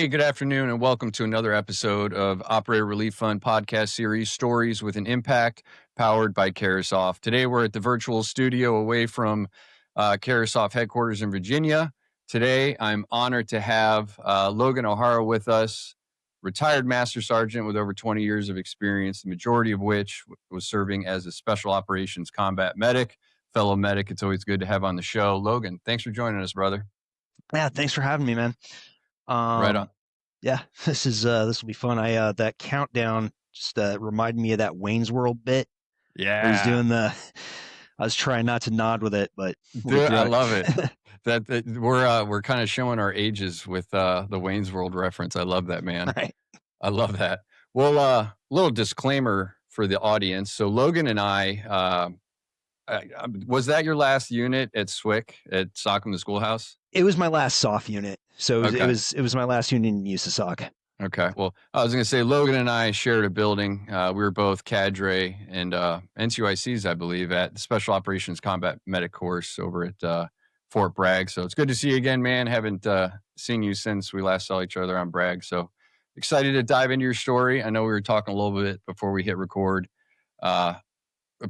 Hey, good afternoon, and welcome to another episode of Operator Relief Fund podcast series, Stories with an Impact, powered by Carasoft. Today, we're at the virtual studio away from Carasoft headquarters in Virginia. Today, I'm honored to have Logan O'Hara with us, retired Master Sergeant with over 20 years of experience, the majority of which was serving as a Special Operations Combat Medic, fellow medic. It's always good to have on the show. Logan, thanks for joining us, brother. Yeah, thanks for having me, man. Right on. Yeah, this will be fun. That countdown just reminded me of that Wayne's World bit where he's Yeah. doing I was trying not to nod with it, but we'll get Dude, I through love it. it. That we're kind of showing our ages with the Wayne's World reference. I love that, man. Right. I love that. Well, little disclaimer for the audience. So Logan and was that your last unit at SWIC at Sockham, the schoolhouse? It was my last SOF unit, so Okay. it was my last unit in USASOC. Okay. Well, I was going to say Logan and I shared a building. We were both cadre and NCOICs, I believe, at the Special Operations Combat Medic course over at Fort Bragg. So it's good to see you again, man. Haven't seen you since we last saw each other on Bragg. So excited to dive into your story. I know we were talking a little bit before we hit record. A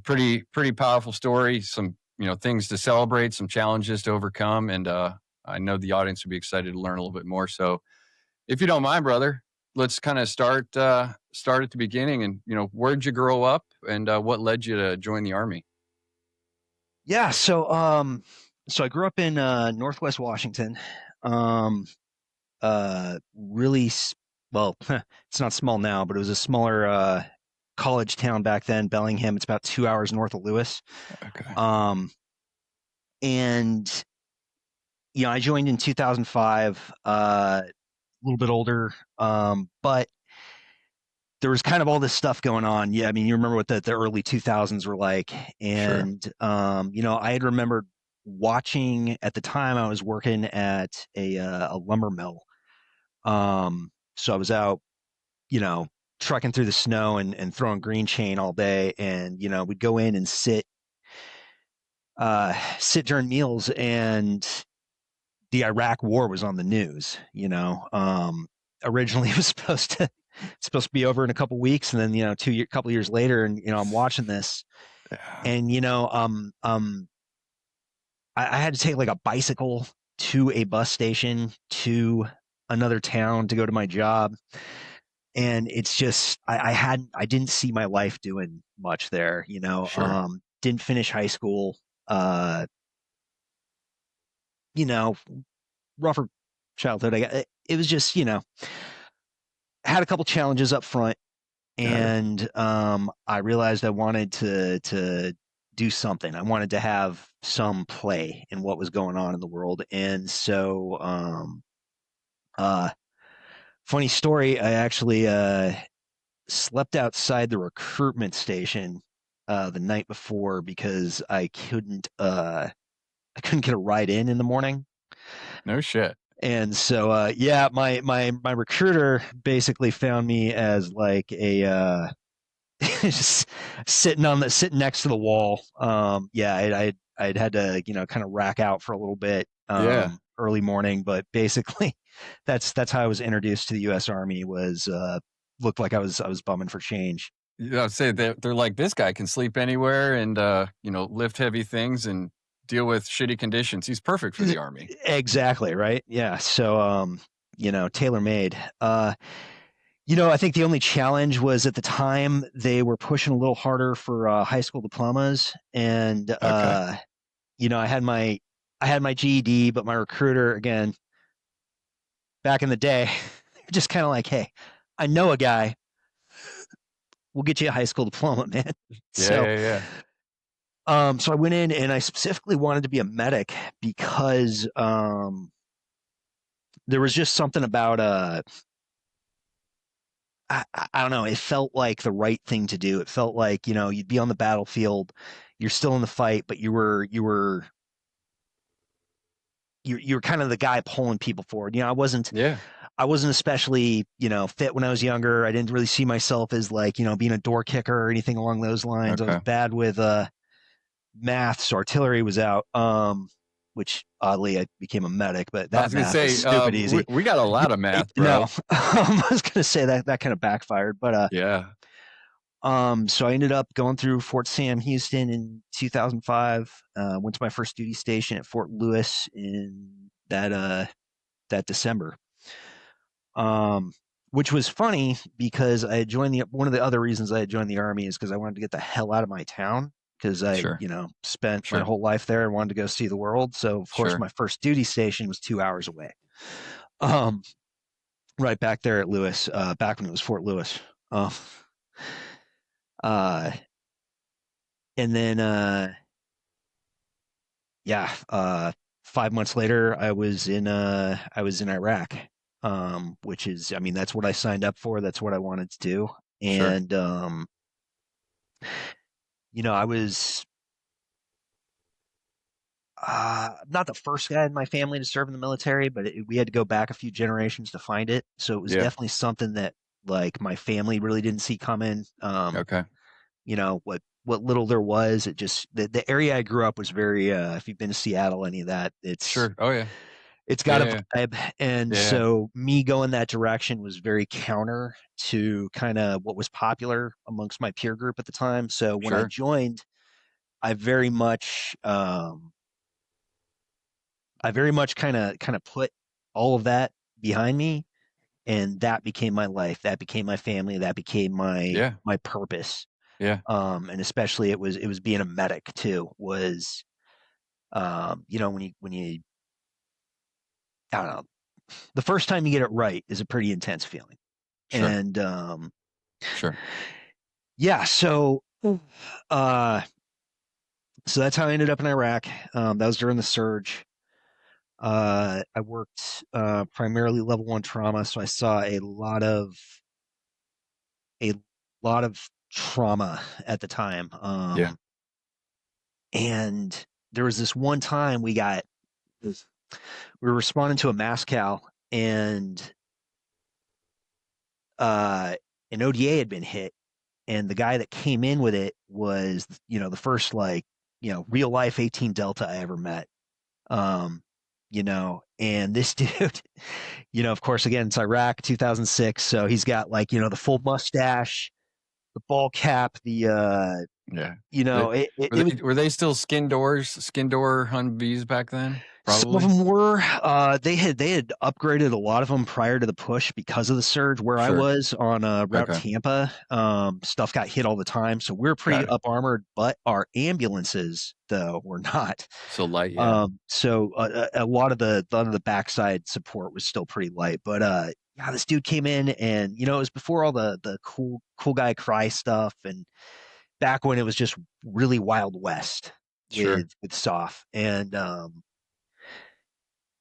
pretty powerful story. Some things to celebrate, some challenges to overcome, and I know the audience would be excited to learn a little bit more. So, if you don't mind, brother, let's kind of start at the beginning. And where'd you grow up, and what led you to join the Army? Yeah, so I grew up in Northwest Washington. Really well, it's not small now, but it was a smaller college town back then, Bellingham. It's about 2 hours north of Lewis. Okay. And I joined in 2005, a little bit older, but there was kind of all this stuff going on. Yeah, I mean, you remember what the early 2000s were like, and Sure. I had remembered watching at the time. I was working at a lumber mill, so I was out, trucking through the snow and throwing green chain all day, and we'd go in and sit during meals, and the Iraq War was on the news. Originally it was supposed to be over in a couple weeks, and then couple years later, and I'm watching this, Yeah. and I had to take like a bicycle to a bus station to another town to go to my job, and it's just I didn't see my life doing much there. Sure. Didn't finish high school. Rougher childhood. It was just had a couple challenges up front, Got it. and I realized I wanted to do something. I wanted to have some play in what was going on in the world, and so funny story. I actually slept outside the recruitment station the night before because I couldn't get a ride in the morning. No shit. And so my recruiter basically found me as like a just sitting next to the wall. I'd had to kind of rack out for a little bit Yeah. early morning, but basically that's how I was introduced to the U.S. Army. Was looked like I was bumming for change. I'd say they're like, this guy can sleep anywhere and lift heavy things and deal with shitty conditions. He's perfect for the Army. Exactly, right? Yeah. So tailor made. I think the only challenge was at the time they were pushing a little harder for high school diplomas, and Okay. I had my GED, but my recruiter, again, back in the day, just kind of like, hey, I know a guy. We'll get you a high school diploma, man. Yeah. So I went in and I specifically wanted to be a medic because there was just something about I don't know. It felt like the right thing to do. It felt like you'd be on the battlefield, you're still in the fight, but you're kind of the guy pulling people forward. I wasn't Yeah. especially fit when I was younger. I didn't really see myself as like being a door kicker or anything along those lines. I was Okay. bad with maths. Artillery was out. which oddly I became a medic, but I that was gonna math was say, stupid easy. we got a lot of math, No, bro. I was gonna say that kind of backfired, but Yeah, so I ended up going through Fort Sam Houston in 2005. Went to my first duty station at Fort Lewis in that December. Um, which was funny because I had joined one of the other reasons I had joined the army is because I wanted to get the hell out of my town because I, sure, spent my sure, whole life there and wanted to go see the world. So of course sure, my first duty station was 2 hours away. Um, right back there at Lewis, back when it was Fort Lewis. Um, uh, and then yeah, 5 months later I was in Iraq. Which is, I mean, that's what I signed up for. That's what I wanted to do. sure. And I was not the first guy in my family to serve in the military, but we had to go back a few generations to find it. So it was Yeah. definitely something that like my family really didn't see coming. Okay. What little there was, it just the area I grew up was very if you've been to Seattle, any of that, Sure. Oh yeah. it's got a Yeah. vibe. And Yeah. so me going that direction was very counter to kind of what was popular amongst my peer group at the time. So when I Sure. joined, I very much kind of put all of that behind me, and that became my life. That became my family. That became my Yeah. my purpose. Yeah. And especially it was being a medic too. Was when you I don't know, the first time you get it right is a pretty intense feeling. Sure. And Sure. yeah, uh so that's how I ended up in Iraq. That was during the surge. I worked primarily level one trauma, so I saw a lot of trauma at the time. Yeah. And there was this one time we were responding to a mass cal, and uh, an ODA had been hit, and the guy that came in with it was the first like real life 18 Delta I ever met. Um, and this dude, of course, again, it's Iraq 2006, so he's got like the full mustache, the ball cap, the Yeah. you They, know it was. were they still skin door Humvees back then? Some of Probably. them were. They had upgraded a lot of them prior to the push because of the surge. Where I Sure. was on Route Okay. Tampa, stuff got hit all the time, so we're pretty Got it. up armored. But our ambulances, though, were not. So light. Yeah. So a lot of the backside support was still pretty light. But yeah, this dude came in, and it was before all the cool guy cry stuff, and back when it was just really Wild West Sure. with SOF. And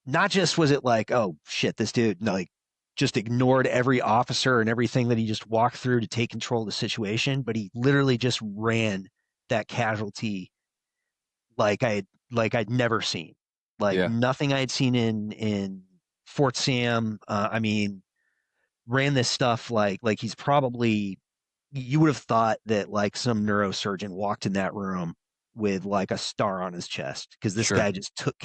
not just was it like, oh shit, this dude like just ignored every officer and everything that he just walked through to take control of the situation, but he literally just ran that casualty like I'd never seen, like Yeah. nothing I had seen in Fort Sam. I mean, ran this stuff like he's probably, you would have thought that like some neurosurgeon walked in that room with like a star on his chest because this Sure. guy just took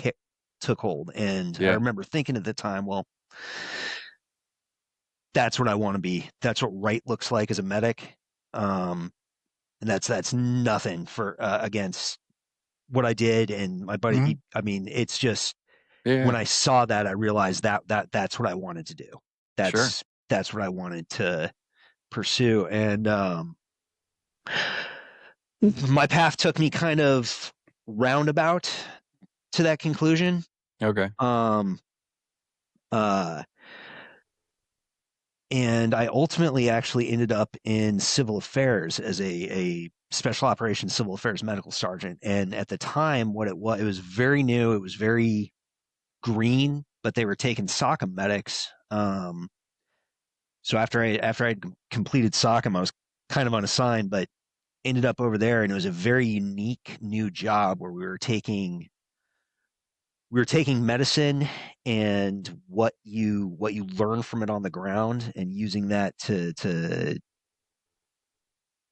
hold. And I Yeah. remember thinking at the time, well, that's what I want to be. That's what right looks like as a medic. Um, and that's nothing for against what I did and my buddy. Hmm. I mean, it's just when Yeah. I saw that, I realized that's what I wanted to do. Sure. That's what I wanted to pursue. And my path took me kind of roundabout to that conclusion. Okay. Um, uh, and I ultimately actually ended up in civil affairs as a special operations civil affairs medical sergeant. And at the time, what it was very new. It was very green, but they were taking SOCM medics. So after I'd completed SOCM, I was kind of unassigned, but ended up over there, and it was a very unique new job where we were taking medicine and what you learn from it on the ground and using that to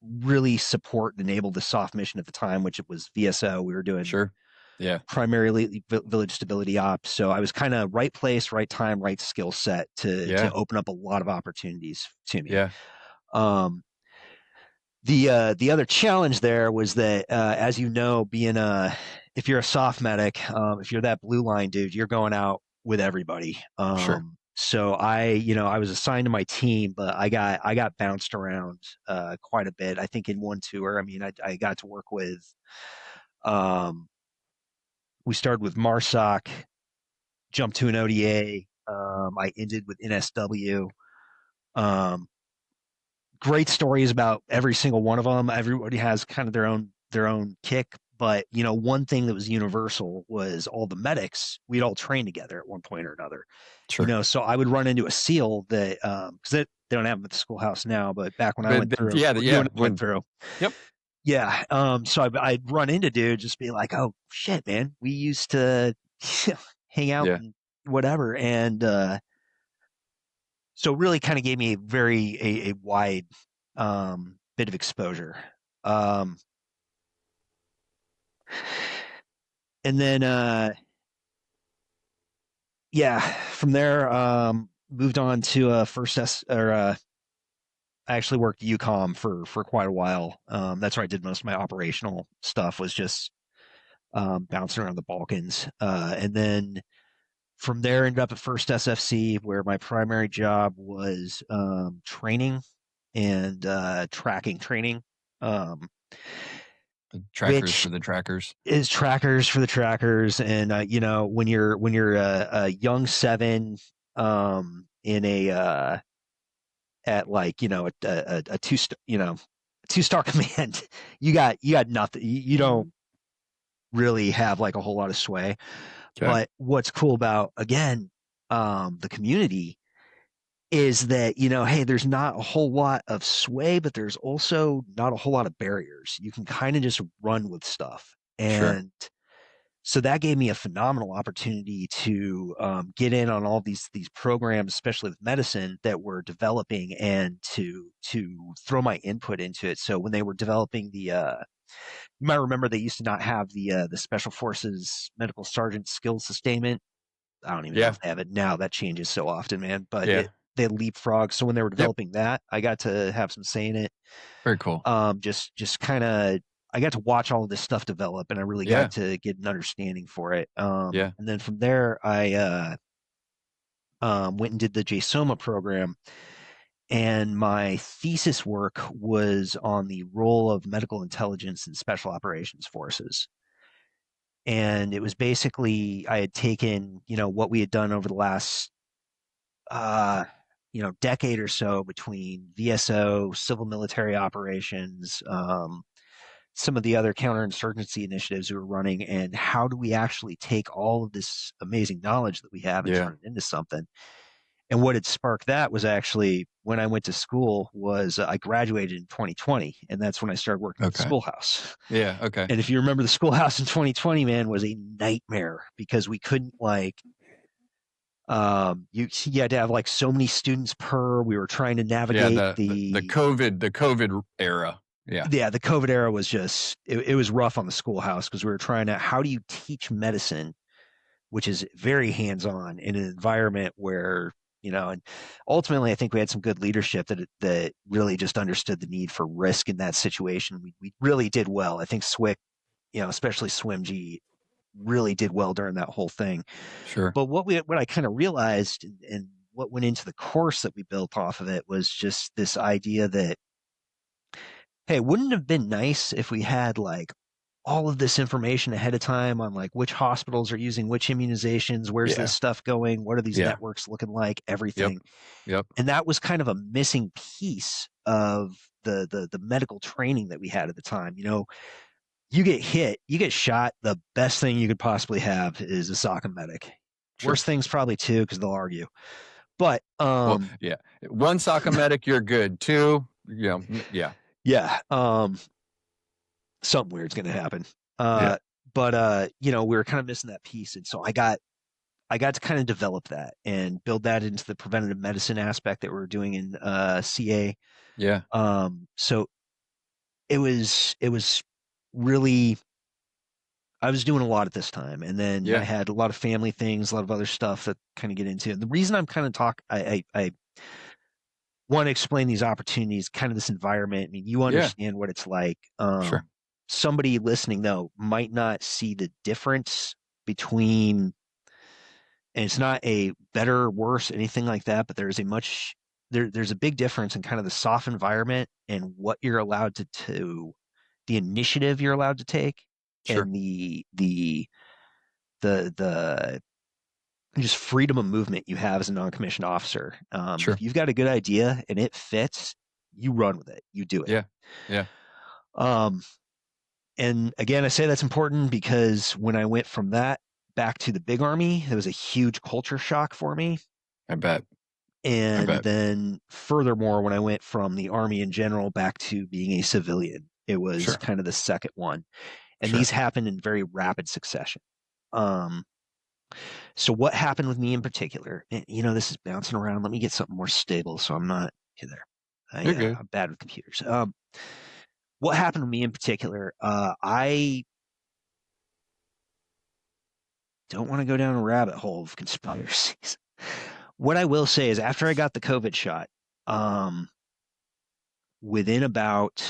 really support and enable the soft mission at the time, which it was VSO. We were doing Sure. Yeah. primarily village stability ops. So I was kind of right place, right time, right skill set to Yeah. open up a lot of opportunities to me. Yeah. Um, the other challenge there was that, as you know, being a if you're a soft medic, if you're that blue line dude, you're going out with everybody. Sure. So I was assigned to my team, but I got bounced around quite a bit. I think in one tour, I mean, I got to work with. Um, we started with Marsoc, jumped to an ODA. I ended with NSW. Um, Great stories about every single one of them. Everybody has kind of their own kick, but one thing that was universal was all the medics. We'd all train together at one point or another. Sure. So I would run into a SEAL that because they don't have them at the schoolhouse now, but back when I went But through, yeah, or you yeah. and I went through, Yep. yeah. So I'd run into dude, just be like, "Oh shit, man, we used to hang out Yeah. and whatever," and so it really kind of gave me a wide bit of exposure. Um, and then yeah, from there moved on to first S or I actually worked UCOM for quite a while. That's where I did most of my operational stuff, was just bouncing around the Balkans. And then from there ended up at first SFC, where my primary job was training and tracking training. Um, Trackers which for the trackers. is trackers for the trackers. And when you're a young seven in a at like a two-star command, you got nothing. You don't really have like a whole lot of sway. Okay. But what's cool about, again, the community is that, hey, there's not a whole lot of sway, but there's also not a whole lot of barriers. You can kind of just run with stuff. Sure. And so that gave me a phenomenal opportunity to get in on all these programs, especially with medicine, that were developing, and to throw my input into it. So when they were developing you might remember they used to not have the Special Forces Medical Sergeant Skills Sustainment. I don't even know Yeah. if they have it now. That changes so often, man. But Yeah. they leapfrog. So when they were Yep. developing that, I got to have some say in it. Very cool. Just kind of, I got to watch all of this stuff develop, and I really got Yeah. to get an understanding for it. Yeah. And then from there, I went and did the JSOMA program, and my thesis work was on the role of medical intelligence in special operations forces. And it was basically, I had taken what we had done over the last uh, decade or so between VSO, civil military operations, some of the other counterinsurgency initiatives we were running, and how do we actually take all of this amazing knowledge that we have and Yeah. turn it into something. And what had sparked that was actually when I went to school, was I graduated in 2020, and that's when I started working at the Okay. schoolhouse. Yeah. Okay. And if you remember, the schoolhouse in 2020, man, was a nightmare because we couldn't like you had to have like so many students per. We were trying to Yeah. navigate The COVID era. Yeah. the COVID era was just it was rough on the schoolhouse because we were trying to, how do you teach medicine, which is very hands-on, in an environment where and ultimately I think we had some good leadership that really just understood the need for risk in that situation. We really did well. I think SWIC, especially SWIMG, really did well during that whole thing. Sure. But what I kind of realized, and what went into the course that we built off of it, was just this idea that, hey, wouldn't it have been nice if we had like all of this information ahead of time on like which hospitals are using which immunizations, where's this Yeah. stuff going, what are these Yeah. networks looking like, Yep. everything. Yep. And that was kind of a missing piece of the medical training that we had at the time. You get hit, you get shot, the best thing you could possibly have is a soccer medic. Sure. Worst things probably two, because they'll argue. But Well, yeah. One soccer medic, you're good. Two, yeah. yeah, something weird's gonna happen. Yeah. But we were kind of missing that piece. And so I got to kind of develop that and build that into the preventative medicine aspect that we are doing in CA. Yeah. So it was really I was doing a lot at this time, and then I Yeah. had a lot of family things, a lot of other stuff that kind of get into. And the reason I'm kind of I want to explain these opportunities, kind of this environment. I mean, you Yeah. understand what it's like. Sure. Somebody listening though might not see the difference between, and it's not a better, worse, anything like that, but there's a big difference in kind of the soft environment and what you're allowed to the initiative you're allowed to take, Sure. and the just freedom of movement you have as a non-commissioned officer. If Sure. you've got a good idea and it fits, you run with it, you do it. Yeah. Yeah. Um, and again, I say that's important because when I went from that back to the big army, it was a huge culture shock for me. I bet. I And bet. then furthermore, when I went from the army in general back to being a civilian, it was Sure. kind of the second one. And these Sure. happened in very rapid succession. Um, so what happened with me in particular, and, this is bouncing around. Let me get something more stable so I'm not there. You're good. I'm bad with computers. What happened to me in particular, I don't want to go down a rabbit hole of conspiracies. What I will say is after I got the COVID shot, um, within about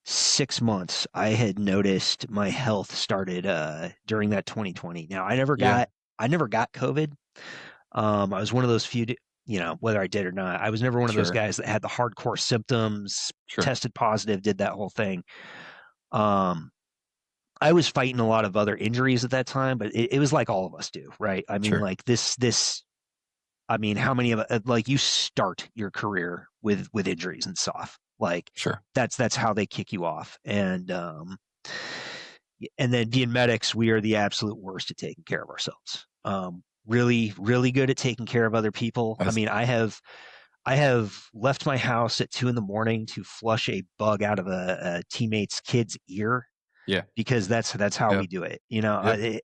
6 months, I had noticed my health started during that 2020. Now Yeah. I never got COVID. I was one of those few, whether I did or not, I was never one of those Sure. guys that had the hardcore symptoms, Sure. tested positive, did that whole thing. Um, I was fighting a lot of other injuries at that time, but it was like all of us do, right? I mean, Sure. like I mean, how many of like you start your career with injuries and stuff. Like Sure. that's how they kick you off. And then being medics, we are the absolute worst at taking care of ourselves. Really, really good at taking care of other people. I That's mean, I have left my house at 2 a.m. to flush a bug out of a teammate's kid's ear yeah. because that's how we Yep. do it. Yep.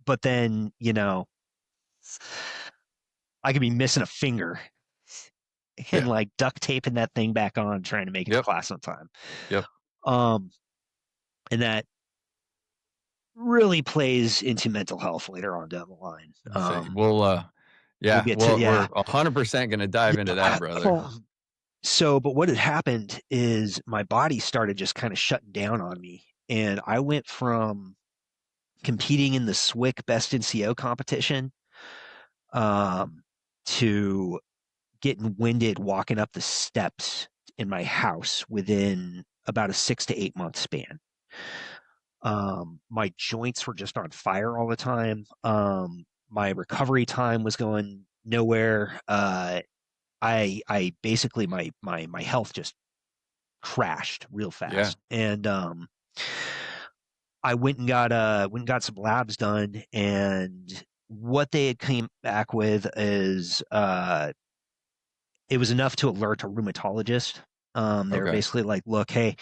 But then I could be missing a finger and Yeah. like duct taping that thing back on, trying to make it to Yep. class on time. Yep. Um, and that really plays into mental health later on down the line. So we'll We'll yeah, get to, well, yeah. we're 100% gonna dive into that, Yeah. brother. So, but what had happened is my body started just kind of shutting down on me. And I went from competing in the SWIC Best NCO competition um, to getting winded walking up the steps in my house within about a 6 to 8 month span. My joints were just on fire all the time. My recovery time was going nowhere. I basically my health just crashed real Yeah. fast, and I went and got some labs done, and what they had came back with is it was enough to alert a rheumatologist. They were Okay. basically like, look, hey,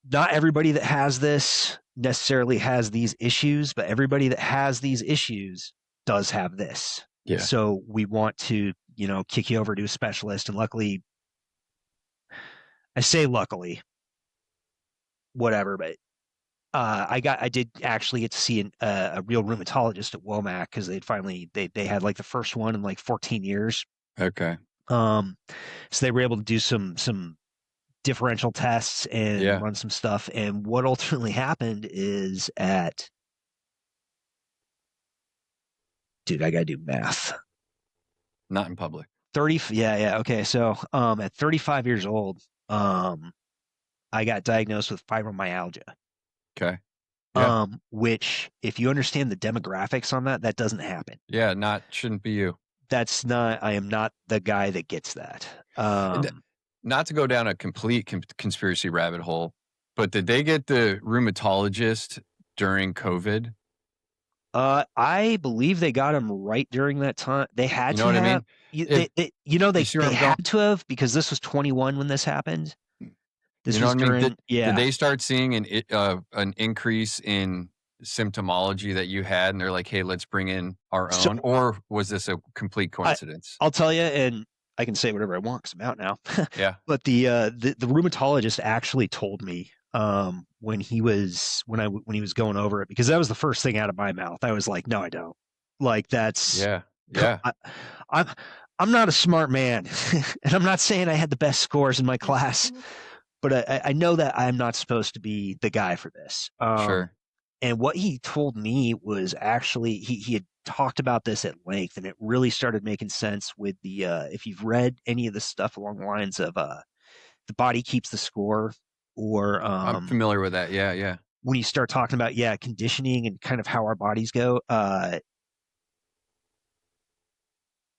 not everybody that has this necessarily has these issues, but everybody that has these issues does have this. Yeah. So we want to, kick you over to a specialist. And luckily, I say luckily, whatever, but I did actually get to see a real rheumatologist at Womack because they had like the first one in like 14 years. Okay. Um, so they were able to do some differential tests and Yeah. run some stuff. And what ultimately happened is dude, I gotta do math. Not in public. 30, yeah, okay. So at 35 years old, I got diagnosed with fibromyalgia. Okay. Yeah. Which if you understand the demographics on that, that doesn't happen. Yeah, shouldn't be you. I am not the guy that gets that. And not to go down a complete conspiracy rabbit hole, but did they get the rheumatologist during COVID? I believe they got him right during that time. They had You know to what I have mean? If you see where they I'm going, had to have because this was 21 when this happened. This you know was what I mean? during, Did yeah. they start seeing an increase in symptomology that you had, and they're like, "Hey, let's bring in our So own," or was this a complete I coincidence? I'll tell you, and I can say whatever I want because I'm out now. Yeah. But the rheumatologist actually told me when he was going over it, because that was the first thing out of my mouth. I was like, no, I don't. Like that's Yeah. Yeah. I, I'm I'm not a smart man, and I'm not saying I had the best scores in my class, but I know that I'm not supposed to be the guy for this. Sure. And what he told me was actually he had talked about this at length, and it really started making sense with the if you've read any of the stuff along the lines of the body keeps the score, or I'm familiar with that. Yeah. Yeah. when you start talking about conditioning and kind of how our bodies go,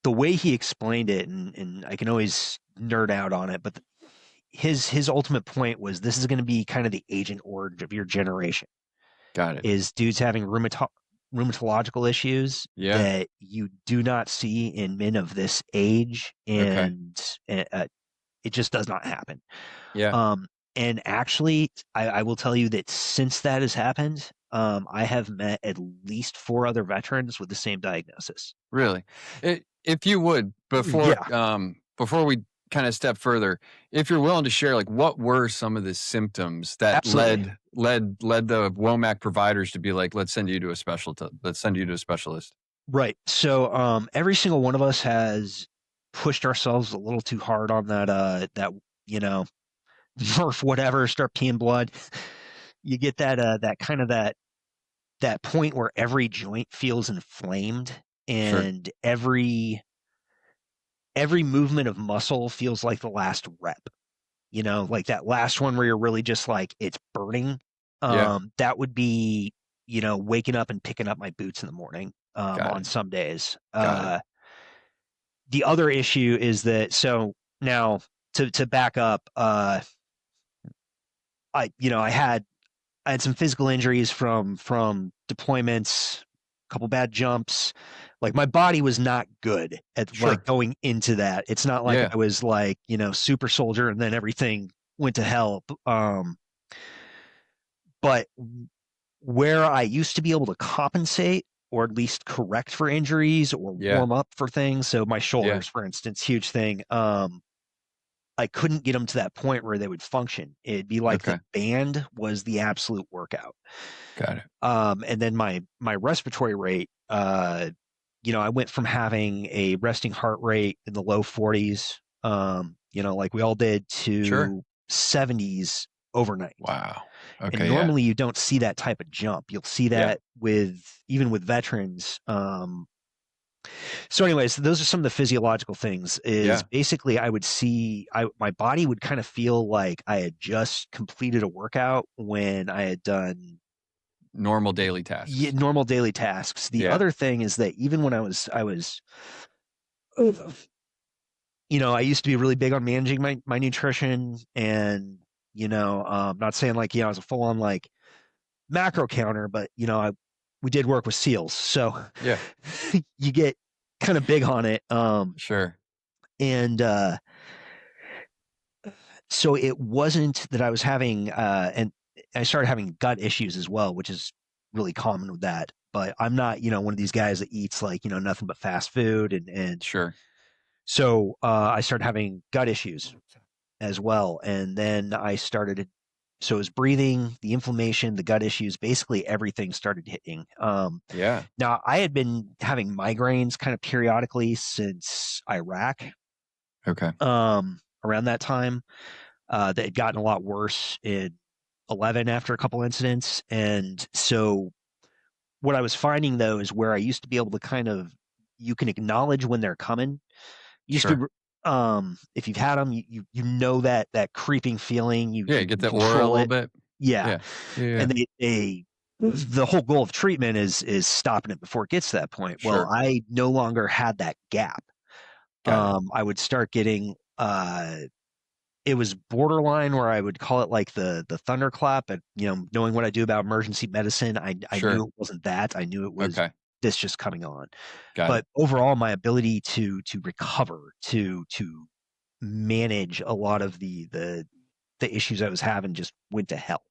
the way he explained it, and I can always nerd out on it, but his ultimate point was this is going to be kind of the Agent Orange of your generation. Got it. Is dudes having rheumatological issues Yeah. that you do not see in men of this age, Okay. and it just does not happen. Yeah. Um, and actually, I will tell you that since that has happened, I have met at least 4 other veterans with the same diagnosis. Really. If you would, Yeah, before we kind of step further, if you're willing to share, like, what were some of the symptoms that absolutely. led the WOMAC providers to be like, let's send you to a let's send you to a specialist. Right. So every single one of us has pushed ourselves a little too hard on that you know Nerf whatever, start peeing blood. You get that kind of that point where every joint feels inflamed, Sure. and every movement of muscle feels like the last rep. Like that last one where you're really just like it's burning. Yeah. That would be waking up and picking up my boots in the morning. Got On it. some days. Got it. The other issue is that, so now to back up, I had some physical injuries from deployments, a couple bad jumps. Like my body was not good at like Sure. going into that. It's not like Yeah. I was like, super soldier and then everything went to hell. But where I used to be able to compensate or at least correct for injuries or Yeah. warm up for things. So my Yeah. shoulders, for instance, huge thing. I couldn't get them to that point where they would function. It'd be like the Okay. band was the absolute workout. Got it. And then my respiratory rate, I went from having a resting heart rate in the low 40s, like we all did, Sure. to 70s overnight. Wow. And Okay. Yeah. normally you don't see that type of jump. You'll see Yeah. that even with veterans. So anyways, those are some of the physiological things. Is Yeah. basically I would see my body would kind of feel like I had just completed a workout when I had done Normal daily tasks. normal daily tasks. The Yeah. other thing is that even when I used to be really big on managing my nutrition, and not saying like I was a full on like macro counter, but we did work with SEALs, so Yeah. you get kind of big on it. Sure. And So it wasn't that I was having, and I started having gut issues as well, which is really common with that. But I'm not, one of these guys that eats like, nothing but fast food. And Sure. so I started having gut issues as well. And then so it was breathing, the inflammation, the gut issues, basically everything started hitting. Yeah. Now I had been having migraines kind of periodically since Iraq, Okay. around that time. That had gotten a lot worse in 11 after a couple incidents. And so what I was finding though is where I used to be able to kind of, you can acknowledge when they're coming. Used Sure. to, if you've had them, you know that creeping feeling, Yeah. you Get can the aura a control little it. bit. Yeah. Yeah. Yeah. Yeah. And the whole goal of treatment is stopping it before it gets to that point. Well, Sure. I no longer had that gap. Got it. I would start getting, it was borderline where I would call it like the thunderclap. But knowing what I do about emergency medicine, I knew Sure. it wasn't that. I knew it was Okay. this just coming on. Got But it. overall, my ability to recover, to manage a lot of the issues I was having just went to hell.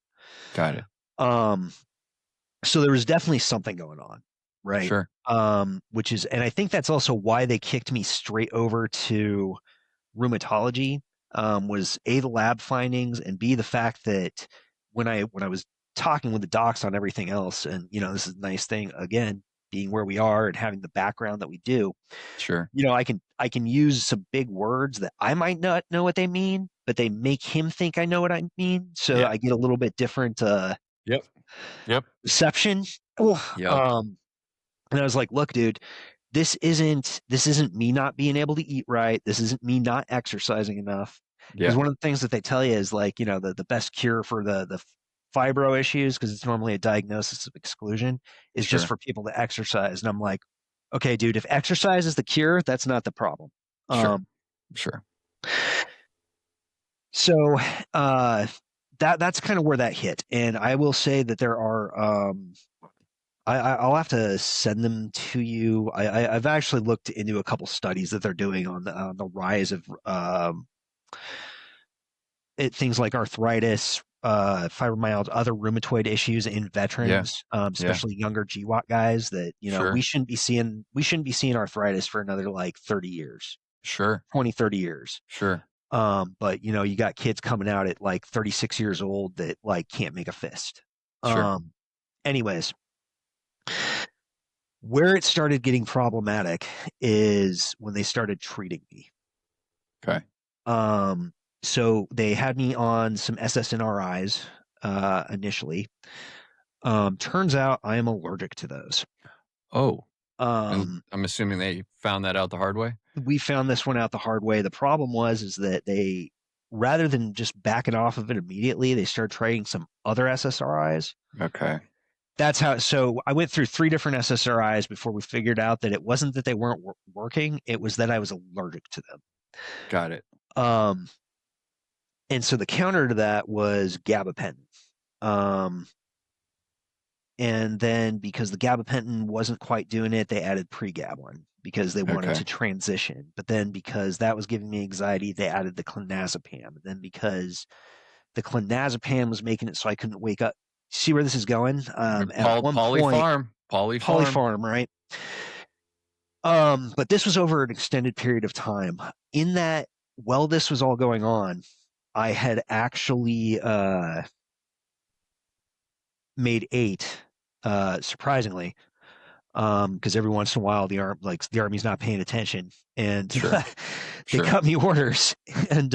Got it. Um, so there was definitely something going on, right? Sure. Which is, and I think that's also why they kicked me straight over to rheumatology, was A, the lab findings, and B, the fact that when I was talking with the docs on everything else, and this is a nice thing again, being where we are and having the background that we do, Sure. I can use some big words that I might not know what they mean, but they make him think I know what I mean. So Yeah. I get a little bit different Yep. Yep. reception. Oh, Yep. and I was like, look, dude, this isn't me not being able to eat right. This isn't me not exercising enough. Because Yeah. one of the things that they tell you is like, the best cure for the fibro issues, because it's normally a diagnosis of exclusion, is just Sure. for people to exercise. And I'm like, okay, dude, if exercise is the cure, that's not the problem. Sure. Um, Sure. so uh, that's kind of where that hit. And I will say that there are I'll have to send them to you. I've actually looked into a couple studies that they're doing on the rise of things like arthritis, fibromyalgia, other rheumatoid issues in Yeah. veterans, Yeah. especially younger GWAT guys. That Sure. we shouldn't be seeing arthritis for another like 30 years, Sure. 20, 30 years. Sure. But you got kids coming out at like 36 years old that like can't make a fist. Sure. Anyways, where it started getting problematic is when they started treating me. Okay. Um, so they had me on some SSNRIs initially. Turns out I am allergic to those. Oh, and Um, I'm assuming they found that out the hard way? we found this one out the hard way. The problem was is that they, rather than just backing off of it immediately, they started trying some other SSRIs. Okay. That's how. So I went through 3 different SSRIs before we figured out that it wasn't that they weren't working; it was that I was allergic to them. Got it. Um, and so the counter to that was gabapentin. Um, and then because the gabapentin wasn't quite doing it, they added pregabalin because they wanted Okay. to transition. But then because that was giving me anxiety, they added the clonazepam. And then because the clonazepam was making it so I couldn't wake up. See where this is going? At one point, Poly Farm. polyfarm, right? But this was over an extended period of time. In that, while this was all going on, I had actually made 8, surprisingly, because every once in a while the army's not paying attention, and Sure. they Sure. cut me orders. And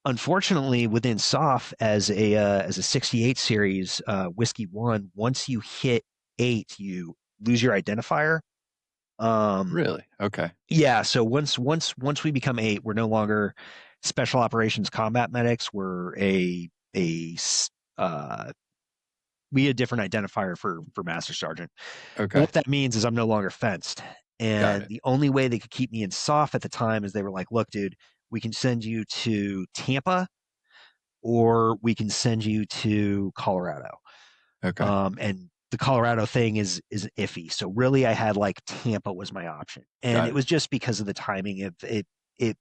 unfortunately, within SOF as a 68 series whiskey one, once you hit 8, you lose your identifier. Um, Really? Okay. Yeah, so once we become 8, we're no longer special operations combat medics. We're uh we a different identifier for master sergeant. But Okay. what that means is I'm no longer fenced. Got And it. the only way they could keep me in SOF at the time is they were like, "Look, dude, we can send you to Tampa or we can send you to Colorado." Okay. And the Colorado thing is iffy. So really, I had like Tampa was my option, and Got it it. was just because of the timing of it. It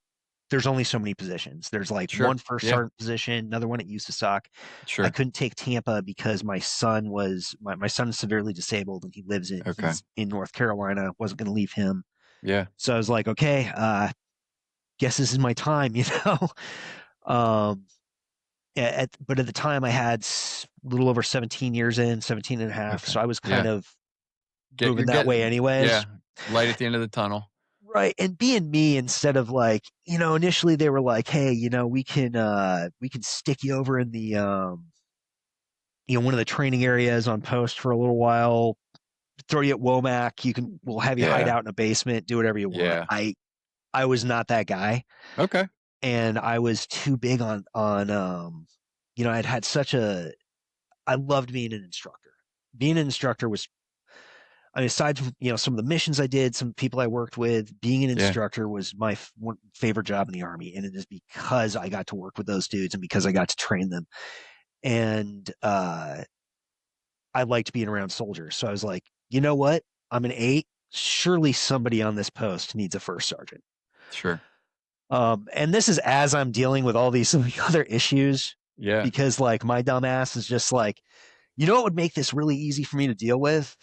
there's only so many positions. There's like one Sure. first Yeah. sergeant position, another one at USASOC. I Sure. couldn't take Tampa because my son is severely disabled and Okay. he's in North Carolina. Wasn't going to leave him, Yeah. so I was like, okay, guess this is my time, Um, but at the time I had a little over 17 years in, 17 and a half. Okay. So I was kind Yeah. of You're moving that way getting, anyways. yeah, light at the end of the tunnel. Right. And being me, instead of like, initially they were like, hey, we can stick you over in the, one of the training areas on post for a little while, throw you at Womack. We'll have you hide Yeah. out in a basement, do whatever you want. Yeah. I was not that guy. Okay. And I was too big I'd had I loved being an instructor. Being an instructor was, I mean, aside from, some of the missions I did, some people I worked with, being an Yeah. instructor was my favorite job in the Army. And it is because I got to work with those dudes and because I got to train them. And I liked being around soldiers. So I was like, you know what? I'm an 8. Surely somebody on this post needs a first sergeant. Sure. And this is as I'm dealing with all these other issues, Yeah. because like my dumb ass is just like, what would make this really easy for me to deal with?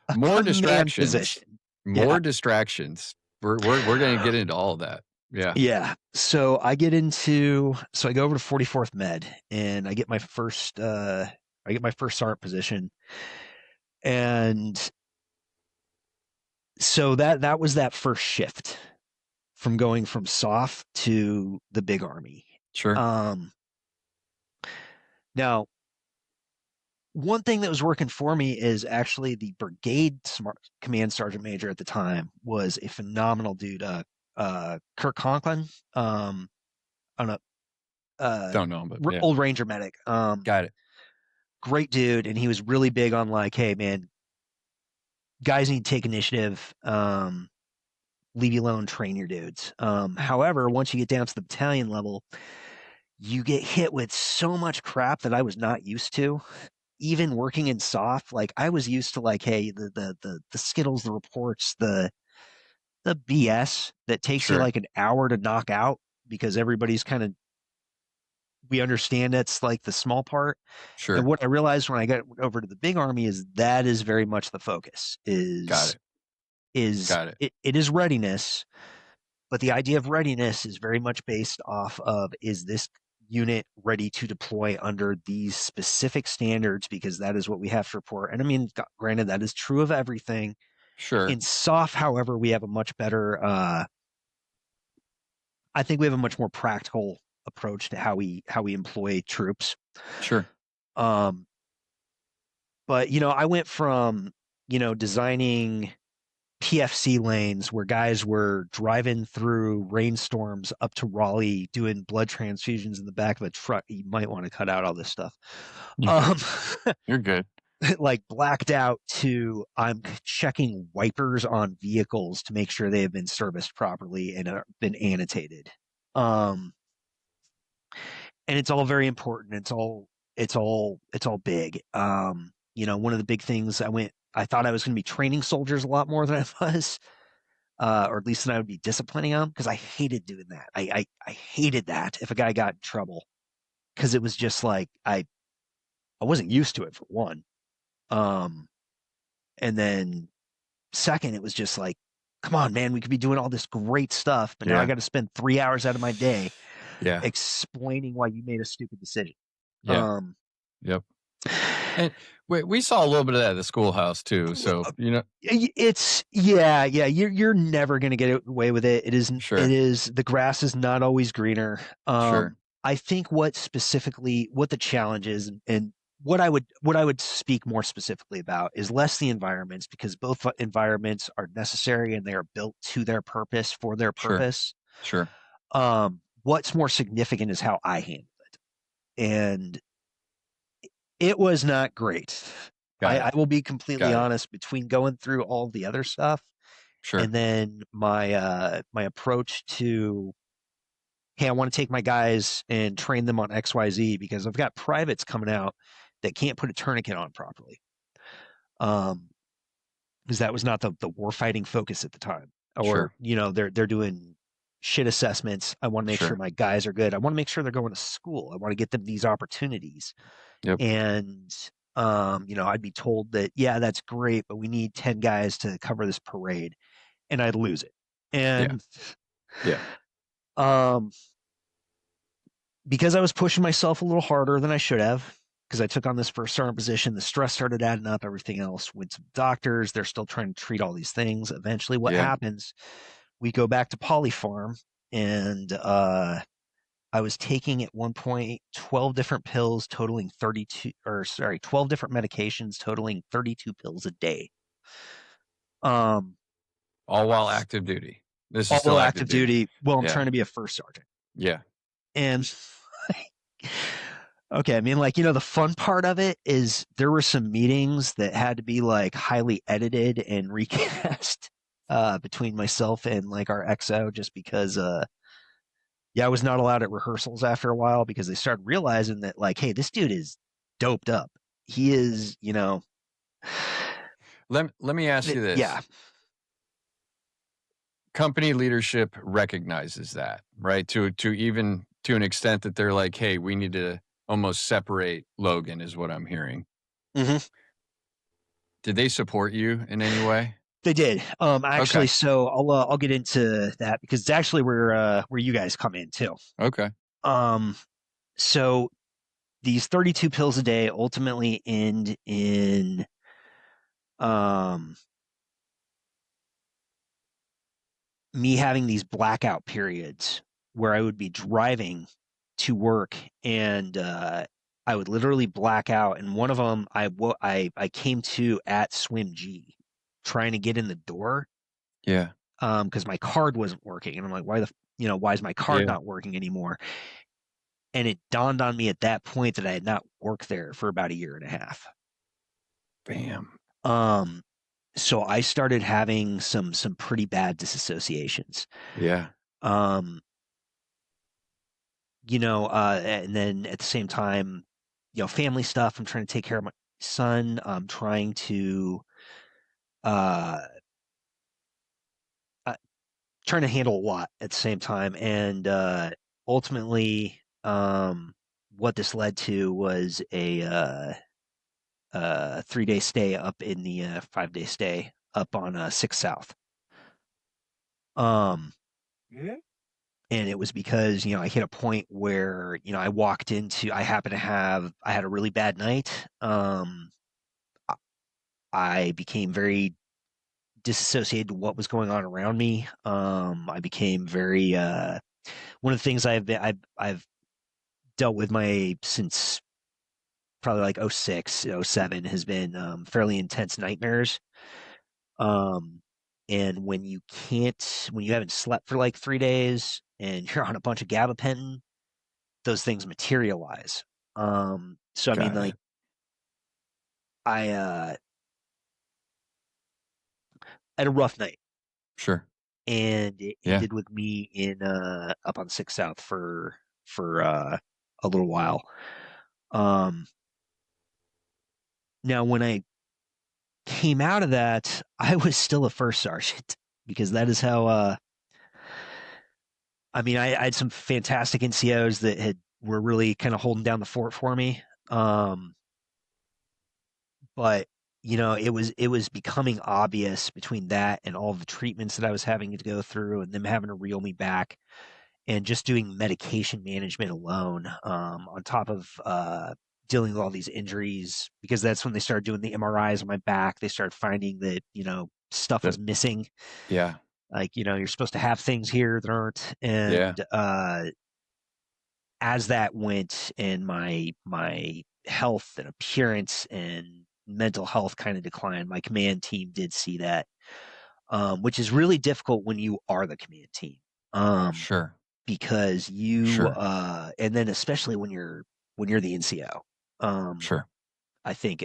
A More unmanned distractions. position. Yeah. More distractions. We're going to get into all of that. Yeah. Yeah. So I go over to 44th Med and I get my first sergeant position. And so that was that first shift from going from soft to the big army. Sure. Um Now, one thing that was working for me is actually the brigade command sergeant major at the time was a phenomenal dude, Kirk Conklin. On a Don't know, but yeah. old Ranger medic. Got it. Great dude, and he was really big on like, hey man, guys need to take initiative. Leave you alone, train your dudes. However, once you get down to the battalion level, you get hit with so much crap that I was not used to. Even working in soft, like I was used to like, hey, the skittles, the reports, the BS that takes you Sure. like an hour to knock out because everybody's kind of we understand that's like the small part. And Sure. what I realized when I got over to the big army is that is very much the focus Got it. Got it. it is readiness, but the idea of readiness is very much based off of is this unit ready to deploy under these specific standards because that is what we have to report. And I mean, granted, that is true of everything. Sure. In soft, however, we have a much better I think we have a much more practical approach to how we employ troops. Sure. Um, but I went from designing PFC lanes where guys were driving through rainstorms up to Raleigh doing blood transfusions in the back of a truck. You might want to cut out all this stuff. You're good. Um, You're good. like blacked out to I'm checking wipers on vehicles to make sure they have been serviced properly and been annotated. Um, and it's all very important. It's all big. One of the big things I thought I was going to be training soldiers a lot more than I was, or at least than I would be disciplining them because I hated doing that. I hated that if a guy got in trouble because it was just like I wasn't used to it for one. Um, and then second, it was just like, come on, man, we could be doing all this great stuff, but now I Yeah. got to spend 3 hours out of my day Yeah. explaining why you made a stupid decision. Yeah. Yep. And we saw a little bit of that at the schoolhouse too. So, It's yeah. You're never gonna get away with it. It sure. is the grass is not always greener. Sure. I think what the challenge is, and what I would speak more specifically about is less the environments because both environments are necessary and they are built to their purpose for their Sure. purpose. Sure. What's more significant is how I handle it, and it was not great. Got I it. will be completely Got it. honest. Between going through all the other stuff Sure. and then my approach to, hey, I want to take my guys and train them on XYZ because I've got privates coming out that can't put a tourniquet on properly. Because that was not the war fighting focus at the time. Or, Sure. They're doing shit assessments. I want to make sure Sure. my guys are good. I want to make sure they're going to school. I want to get them these opportunities. Yep. And I'd be told that, yeah, that's great, but we need 10 guys to cover this parade, and I'd lose it. Yeah. And Yeah. because I was pushing myself a little harder than I should have, because I took on this first sergeant position, the stress started adding up, everything else. Went to doctors, they're still trying to treat all these things. Eventually, what Yeah. happens, we go back to polyfarm, and I was taking at one point 12 different pills totaling 12 different medications totaling 32 pills a day. Um, All while active duty. This is all still active active duty. duty. Well, I'm Yeah. trying to be a first sergeant. Yeah. And okay, I mean, like, the fun part of it is there were some meetings that had to be like highly edited and recast between myself and like our XO just because yeah, I was not allowed at rehearsals after a while because they started realizing that like, hey, this dude is doped up. He is, Let me ask you this. yeah. Company leadership recognizes that, right? To an extent that they're like, hey, we need to almost separate Logan, is what I'm hearing. Mm-hmm. Did they support you in any way? They did. Actually, Okay. so I'll get into that because it's actually where you guys come in too. Okay. Um, so these 32 pills a day ultimately end in um me having these blackout periods where I would be driving to work and I would literally black out. And one of them, I came to at Swim G, trying to get in the door Yeah. because my card wasn't working, and I'm like, why is my card Yeah. not working anymore? And it dawned on me at that point that I had not worked there for about a year and a half. Bam. Um, so I started having some pretty bad disassociations. Yeah. Um, and then at the same time, family stuff. I'm trying to take care of my son. I'm uh, uh trying to handle a lot at the same time. And ultimately, what this led to was a 3-day stay up in the 5-day stay up on 6 South. Um, and it was because I hit a point where I had a really bad night. I became very disassociated to what was going on around me. I became very one of the things I've dealt with my since probably like '06, '07 has been fairly intense nightmares. Um, and when you haven't slept for like 3 days and you're on a bunch of gabapentin, those things materialize. So I mean, Got like it. I had a rough night, Sure. and it Yeah. ended with me in up on 6 South for a little while. Um, Now when I came out of that, I was still a first sergeant because that is how I mean, I had some fantastic NCOs that were really kind of holding down the fort for me. Um, but it was becoming obvious between that and all the treatments that I was having to go through and them having to reel me back and just doing medication management alone, on top of dealing with all these injuries, because that's when they started doing the MRIs on my back. They started finding that, stuff was That. missing. Yeah. Like, you're supposed to have things here that aren't. Yeah. And as that went and my health and appearance and mental health kind of declined, my command team did see that, which is really difficult when you are the command team. Um, Sure. because Sure. and then especially when you're the NCO. Um, Sure. I think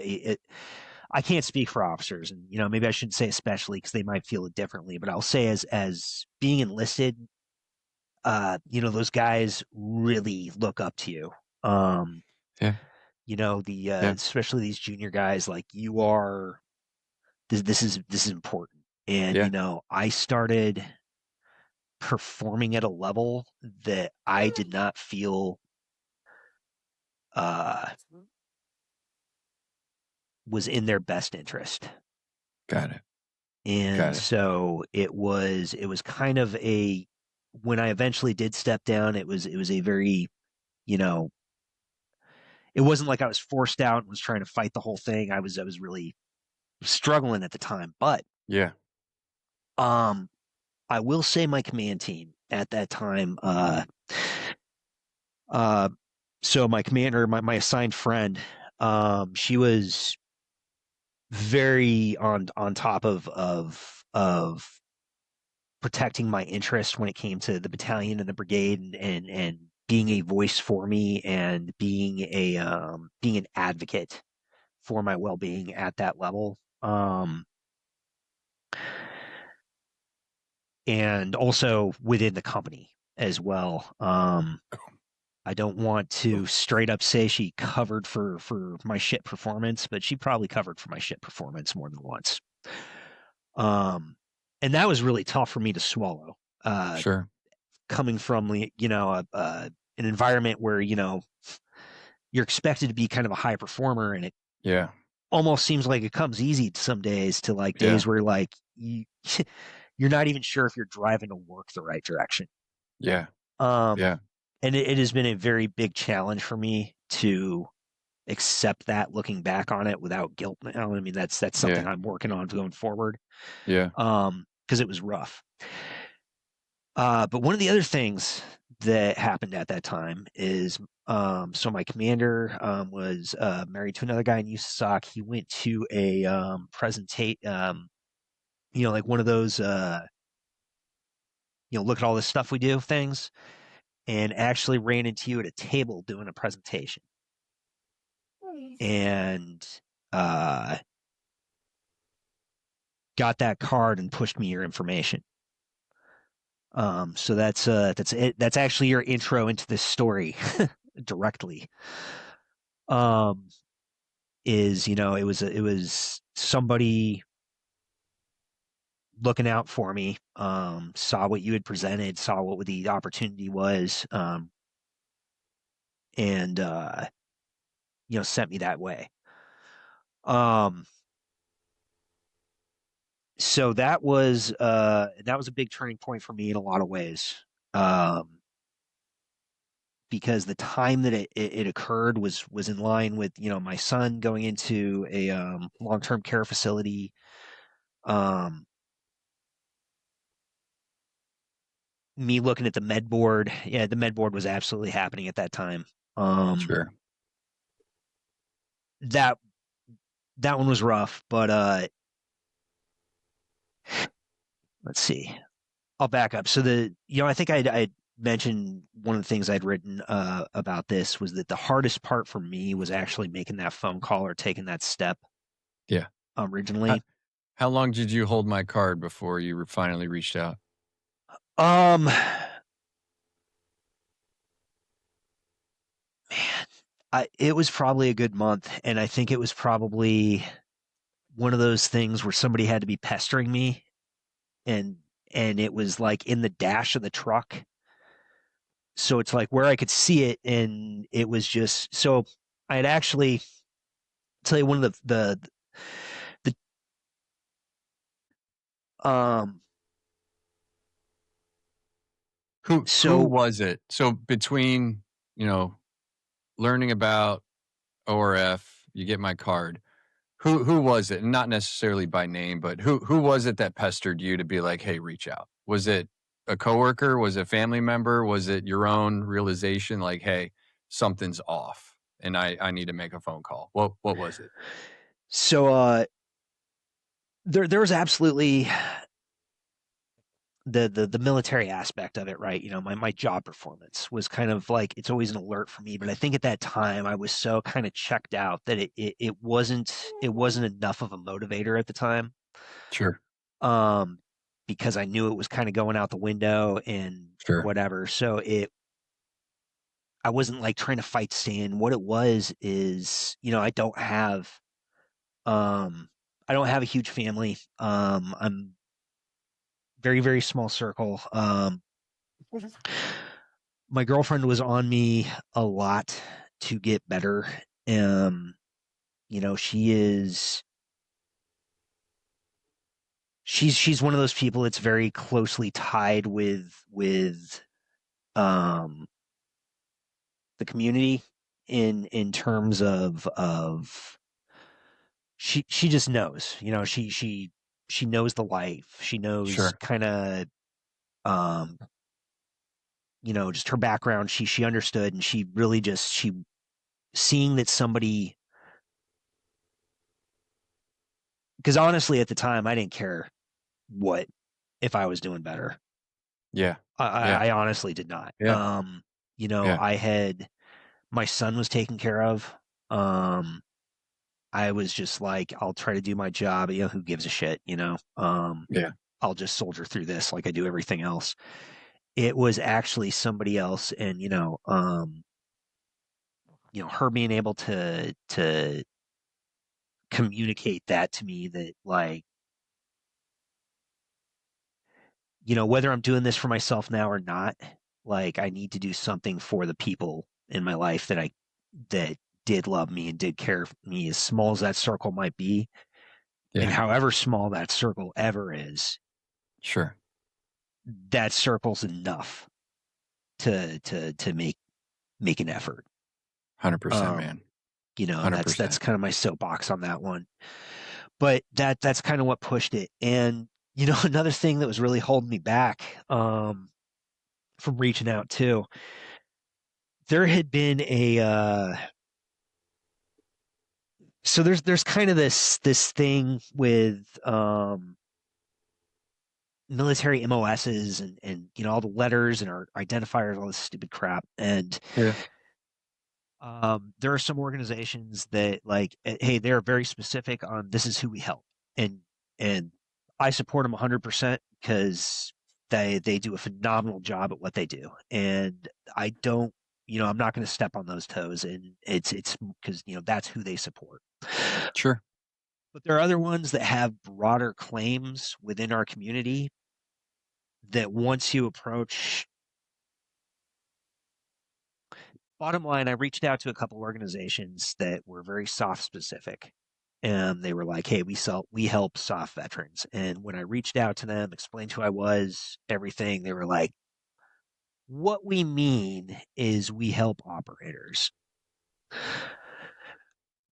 I can't speak for officers, and maybe I shouldn't say especially because they might feel it differently, but I'll say as being enlisted, those guys really look up to you. Um, Yeah. the Yeah. especially these junior guys, like, you are this is important. And Yeah. I started performing at a level that I did not feel uh, was in their best interest. Got it. And Got it. so it was kind of a when I eventually did step down, it was a very, you know, it wasn't like I was forced out and was trying to fight the whole thing. I was really struggling at the time. But Yeah. um I will say my command team at that time, uh so my commander, my assigned friend, she was very on top of protecting my interest when it came to the battalion and the brigade, and being a voice for me and being an advocate for my well-being at that level. And also within the company as well. I don't want to straight up say she covered for my shit performance, but she probably covered for my shit performance more than once. Um, and that was really tough for me to swallow. Sure. Coming from an environment where you're expected to be kind of a high performer, and it Yeah. almost seems like it comes easy some days to like Yeah. days where like you you're not even sure if you're driving to work the right direction. Yeah. Um, Yeah. and it has been a very big challenge for me to accept that looking back on it without guilt now. I mean, that's something Yeah. I'm working on going forward. Yeah. Because it was rough. But one of the other things that happened at that time is so my commander was married to another guy in USAC. He went to a presentate like one of those look at all this stuff we do things, and actually ran into you at a table doing a presentation. And uh got that card and pushed me your information. So that's it. That's actually your intro into this story directly. Um, is it was somebody looking out for me. Saw what you had presented, saw what the opportunity was, and sent me that way. Um, so that was a big turning point for me in a lot of ways. Um, because the time that it occurred was in line with my son going into a long-term care facility. um Me looking at the med board, yeah, the med board was absolutely happening at that time. um Sure. that that one was rough, but let's see, I'll back up. So I think I mentioned one of the things I'd written about this was that the hardest part for me was actually making that phone call or taking that step Yeah. How, originally. how long did you hold my card before you finally reached out? um Man, it was probably a good month, and I think it was probably one of those things where somebody had to be pestering me, and it was like in the dash of the truck, so it's like where I could see it, and it was just so. I had actually tell you one of the Who so was it? So between, you know, learning about ORF, you get my card. Who was it? Not necessarily by name, but who was it that pestered you to be like, "Hey, reach out"? Was it a coworker? Was it a family member? Was it your own realization like, "Hey, something's off and I need to make a phone call"? What was it? so there was absolutely the military aspect of it, right? My job performance was kind of like it's always an alert for me, but I think at that time I was so kind of checked out that it wasn't enough of a motivator at the time. Sure. um because I knew it was kind of going out the window and Sure. whatever. So I wasn't like trying to fight Stan. What it was is, um I don't have a huge family. I'm very, very small circle. My girlfriend was on me a lot to get better. Um, she is she's one of those people that's very closely tied with um the community in terms of she just knows. She knows the life. She knows Sure. kind of um just her background. She understood, and she really just she seeing that somebody, because honestly at the time I didn't care what if I was doing better. Yeah. I, Yeah. I honestly did not. Yeah. Yeah. I had my son was taken care of. Um, I was just like, I'll try to do my job. Who gives a shit? Yeah. I'll just soldier through this like I do everything else. It was actually somebody else, and her being able to communicate that to me, that like whether I'm doing this for myself now or not, like I need to do something for the people in my life that did love me and did care for me, as small as that circle might be. And Yeah. however small that circle ever is, Sure. that circle's enough to make an effort. 100%, Um, man. that's 100%. kind of my soapbox on that one. But that's kind of what pushed it. And another thing that was really holding me back from reaching out too, there had been a so there's kind of this thing with military MOSs and all the letters and our identifiers, all this stupid crap. And Yeah. there are some organizations that like, hey, they're very specific on this is who we help, and and I support them 100% because they do a phenomenal job at what they do, and I don't, I'm not going to step on those toes, and it's because that's who they support. Sure. But there are other ones that have broader claims within our community that once you approach, bottom line, I reached out to a couple organizations that were very soft specific. And they were like, hey, we help soft veterans. And when I reached out to them, explained who I was, everything, they were like, what we mean is we help operators.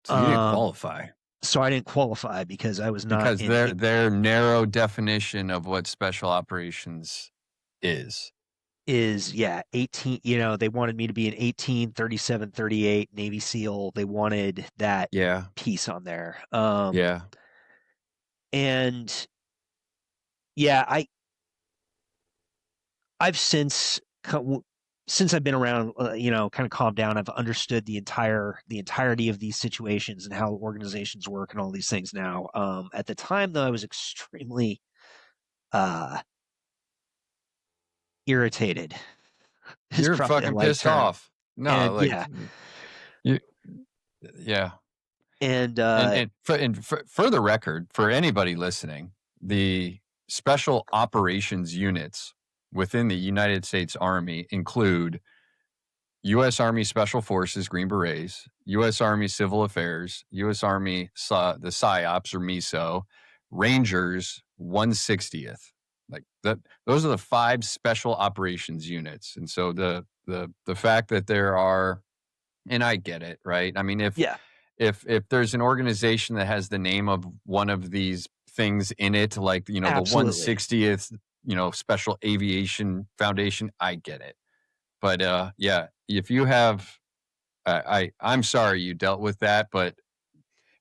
So you didn't Um, qualify so I didn't qualify because I was not because in it. their narrow definition of what special operations is. Is yeah 18, they wanted me to be an 18, 37, 38 Navy SEAL. They wanted that Yeah. piece on there. Yeah. And yeah, I've since I've been around, kind of calmed down. I've understood the entirety of these situations and how organizations work and all these things now. At the time, though, I was extremely uh, irritated. Is You're probably a fucking light pissed term. off. No, And like yeah, you yeah. and For the record, for anybody listening, the special operations units within the United States Army include U.S. Army Special Forces Green Berets, U.S. Army Civil Affairs, U.S. Army the PSYOPs or MISO, Rangers 160th. Like that, those are the 5 special operations units. And so the fact that there are, and I get it, right? I mean, yeah, if there's an organization that has the name of one of these things in it, like the absolutely. 160th, Special Aviation Foundation, I get it. But yeah, if you have, I'm sorry you dealt with that, but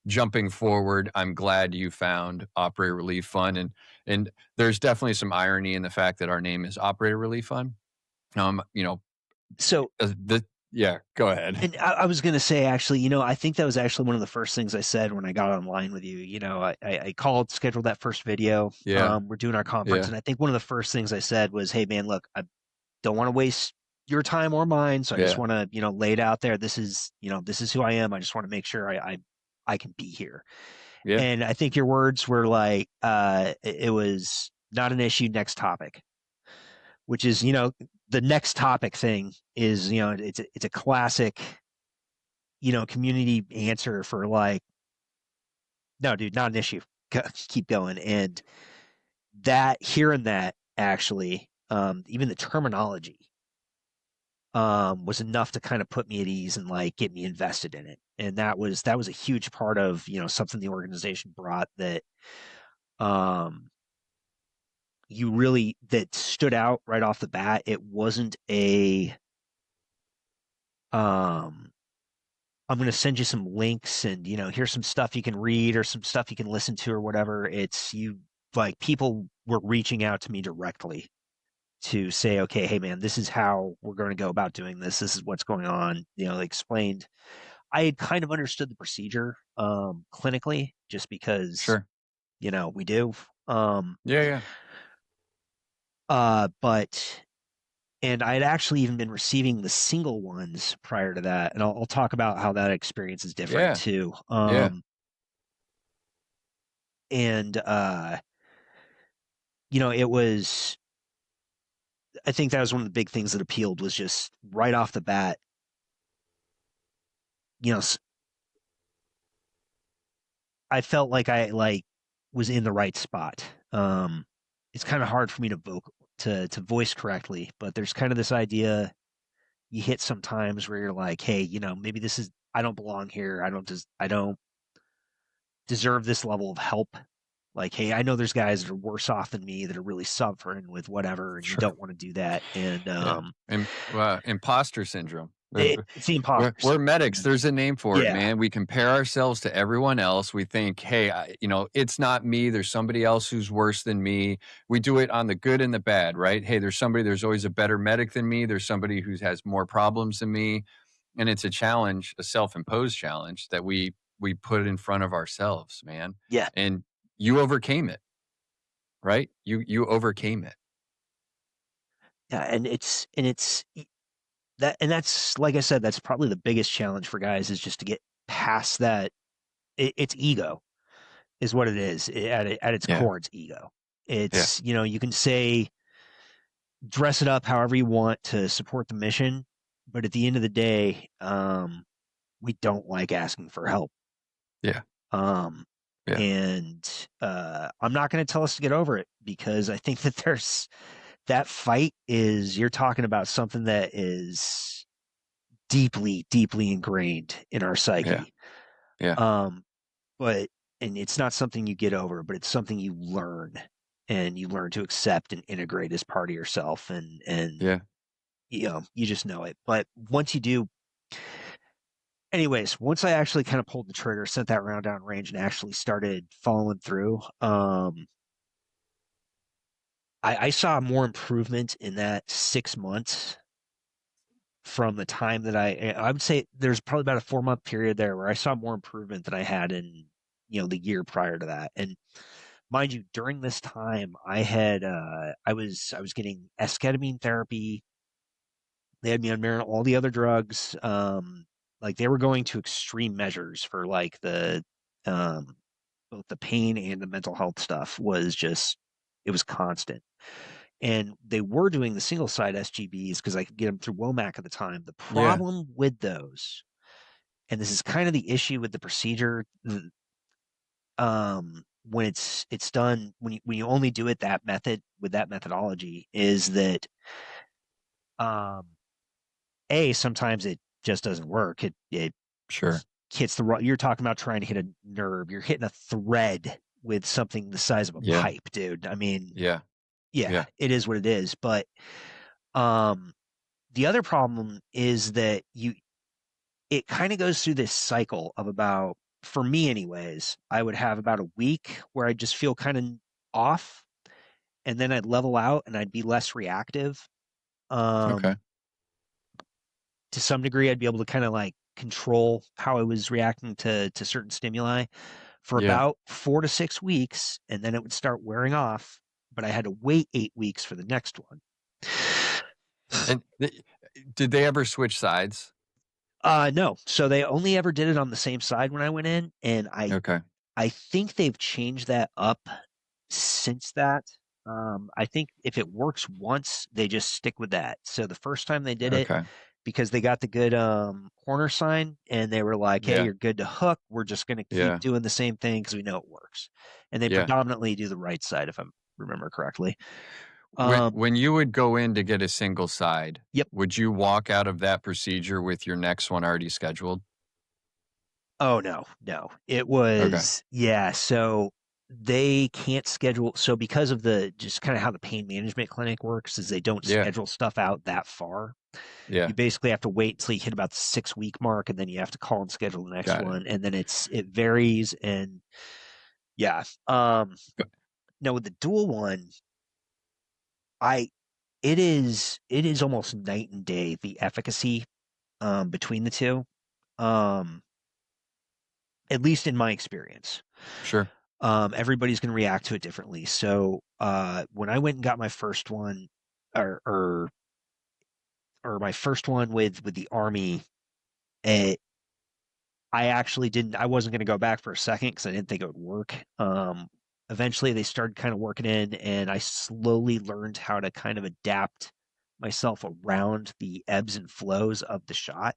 jumping forward, I'm glad you found Operator Relief Fund, and there's definitely some irony in the fact that our name is Operator Relief Fund. Um, you know, So, the yeah, go ahead. and I was going to say, actually, I think that was actually one of the first things I said when I got online with you. I called, scheduled that first video. Yeah, We're doing our conference, yeah, and I think one of the first things I said was, "Hey, man, look, I don't want to waste your time or mine, so I just yeah, want to, lay it out there. This is who I am. I just want to make sure I can be here." yeah. And I think your words were like, it was not an issue. Next topic, which is, the next topic thing is, it's a classic, community answer for like, no, dude, not an issue. Keep going. And that hearing that actually, even the terminology, was enough to kind of put me at ease and like get me invested in it. And that was a huge part of, something the organization brought that, um, you really that stood out right off the bat. It wasn't a, um, I'm going to send you some links and, here's some stuff you can read or some stuff you can listen to or whatever. It's you like people were reaching out to me directly to say, okay, hey man, this is how we're going to go about doing this. This is what's going on. They explained. I had kind of understood the procedure clinically just because, Sure. we do. Yeah, yeah, But and I had actually even been receiving the single ones prior to that, and I'll talk about how that experience is different yeah, too. yeah. And it was. I think that was one of the big things that appealed was just right off the bat. You know, I felt like was in the right spot. It's kind of hard for me to to voice correctly, but there's kind of this idea you hit sometimes where you're like, hey, maybe this is I don't belong here. I don't deserve this level of help. Like, hey, I know there's guys that are worse off than me that are really suffering with whatever, and you Sure. don't want to do that. And Yeah. And imposter syndrome. it's the We're imposter medics. syndrome. There's a name for it, Yeah, man. We compare ourselves to everyone else. We think, hey, it's not me. There's somebody else who's worse than me. We do it on the good and the bad, right? Hey, there's always a better medic than me. There's somebody who has more problems than me. And it's a challenge, a self-imposed challenge that we put in front of ourselves, man. yeah, And you overcame it, right? You overcame it. yeah, and that's like I said, that's probably the biggest challenge for guys is just to get past that. It's ego is what it is at its Yeah. core. It's ego. Yeah. It's you can say dress it up however you want to support the mission, but at the end of the day, we don't like asking for help. Yeah. Um, Yeah. and I'm not going to tell us to get over it because I think that there's that fight is you're talking about something that is deeply, deeply ingrained in our Yeah. psyche. Yeah. Um, but and it's not something you get over, but it's something you learn and you learn to accept and integrate as part of yourself and Yeah. you just know it. But once you do, anyways, once I actually kind of pulled the trigger, sent that round down range, and actually started following through, I saw more improvement in that 6 months from the time that I would say there's probably about a 4 month period there where I saw more improvement than I had in the year prior to that. And mind you, during this time I was getting esketamine therapy. They had me on all the other drugs. Like they were going to extreme measures for like the um both the pain and the mental health stuff was just it was constant. And they were doing the single side SGBs because I could get them through Womack at the time. The Yeah. problem with those, and this is kind of the issue with the procedure, when it's done when you only do it that method with that methodology, is that um, sometimes it just doesn't work. It Sure. hits the wrong. You're talking about trying to hit a nerve. You're hitting a thread with something the size of a Yeah. pipe, dude. I mean, Yeah. yeah, Yeah. it is what it is. But um, the other problem is that it kind of goes through this cycle of about, for me anyways, I would have about a week where I just feel kind of off, and then I'd level out and I'd be less reactive. Okay. Um, to some degree, I'd be able to kind of like control how I was reacting to certain stimuli for Yeah. about 4 to 6 weeks, and then it would start wearing off. But I had to wait 8 weeks for the next one. And did they ever switch sides? No. So they only ever did it on the same side when I went in, and Okay. I think they've changed that up since that. I think if it works once, they just stick with that. So the first time they did it, Okay. because they got the good corner sign and they were like, hey, Yeah. you're good to hook. We're just going to keep Yeah. doing the same thing because we know it works. And they Yeah. predominantly do the right side, if I remember correctly. When Um, when you would go in to get a single side, yep. would you walk out of that procedure with your next one already scheduled? Oh, no, no. It Okay. was, yeah. So they can't schedule. So because of the just kind of how the pain management clinic works, is they don't Yeah. schedule stuff out that far. Yeah. You basically have to wait until you hit about the 6 week mark, and then you have to call and schedule the next Got it. one. And then it varies. And yeah. No, with the dual one, I it is almost night and day the efficacy between the two. Um, at least in my experience. Sure. Everybody's going to react to it differently. So when I went and got my first one, or or, or my first one with the army, it, I actually didn't. I wasn't going to go back for a second because I didn't think it would work. Eventually, they started kind of working in, and I slowly learned how to kind of adapt myself around the ebbs and flows of the shot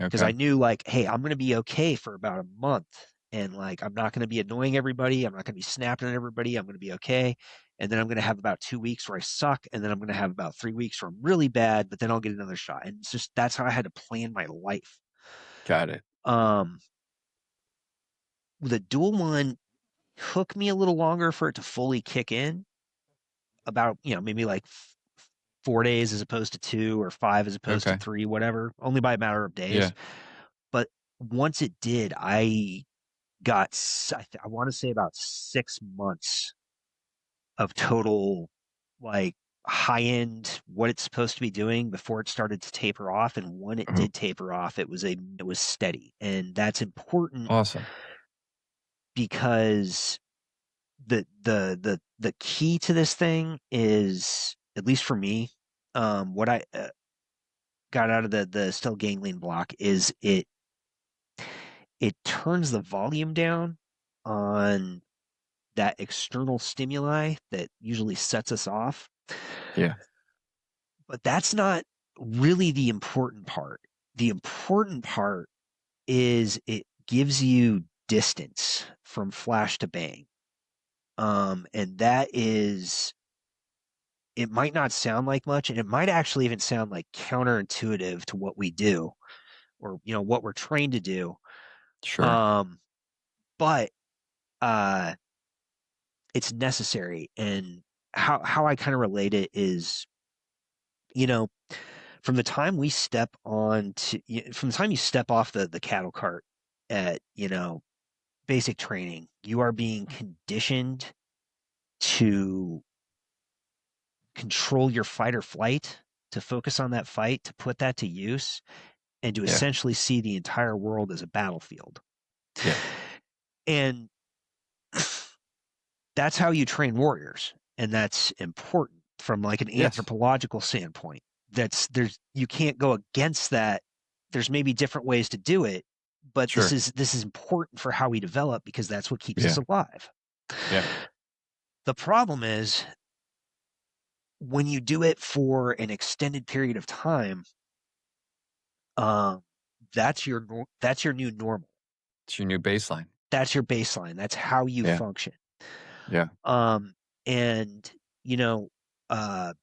because I Okay. knew like, hey, I'm going to be okay for about a month, and like I'm not going to be annoying everybody. I'm not going to be snapping at everybody. I'm going to be okay. And then I'm going to have about 2 weeks where I suck, and then I'm going to have about 3 weeks where I'm really bad, but then I'll get another shot. And it's just that's how I had to plan my life. Got it. Um, the dual one took me a little longer for it to fully kick in. About maybe like 4 days as opposed to 2, or 5 as opposed to Okay. 3, whatever. Only by a matter of days. Yeah. But once it did, I got I want to say about 6 months of total like high end what it's supposed to be doing before it started to taper off. And when it Mhm. did taper off, it was steady, and that's important Awesome. because the key to this thing is, at least for me, what I got out of the still ganglion block is it turns the volume down on that external stimuli that usually sets us off. Yeah. But that's not really the important part. The important part is it gives you distance from flash to bang. And that is, it might not sound like much, and it might actually even sound like counterintuitive to what we do, or what we're trained to do. Sure. Um, but uh, it's necessary. And how I kind of relate it is, you know, from the time we step on to from the time you step off the cattle cart at basic training, you are being conditioned to control your fight or flight, to focus on that fight, to put that to use, and to Yeah. essentially see the entire world as a battlefield. Yeah. And that's how you train warriors, and that's important from like an Yes. anthropological standpoint. There's you can't go against that. There's maybe different ways to do it, but this Sure. is this is important for how we develop, because that's what keeps us Yeah. alive. Yeah. The problem is when you do it for an extended period of time, um, that's your new normal. It's your new baseline. That's your baseline. That's how you Yeah. function. Yeah. Um, and you know, uh,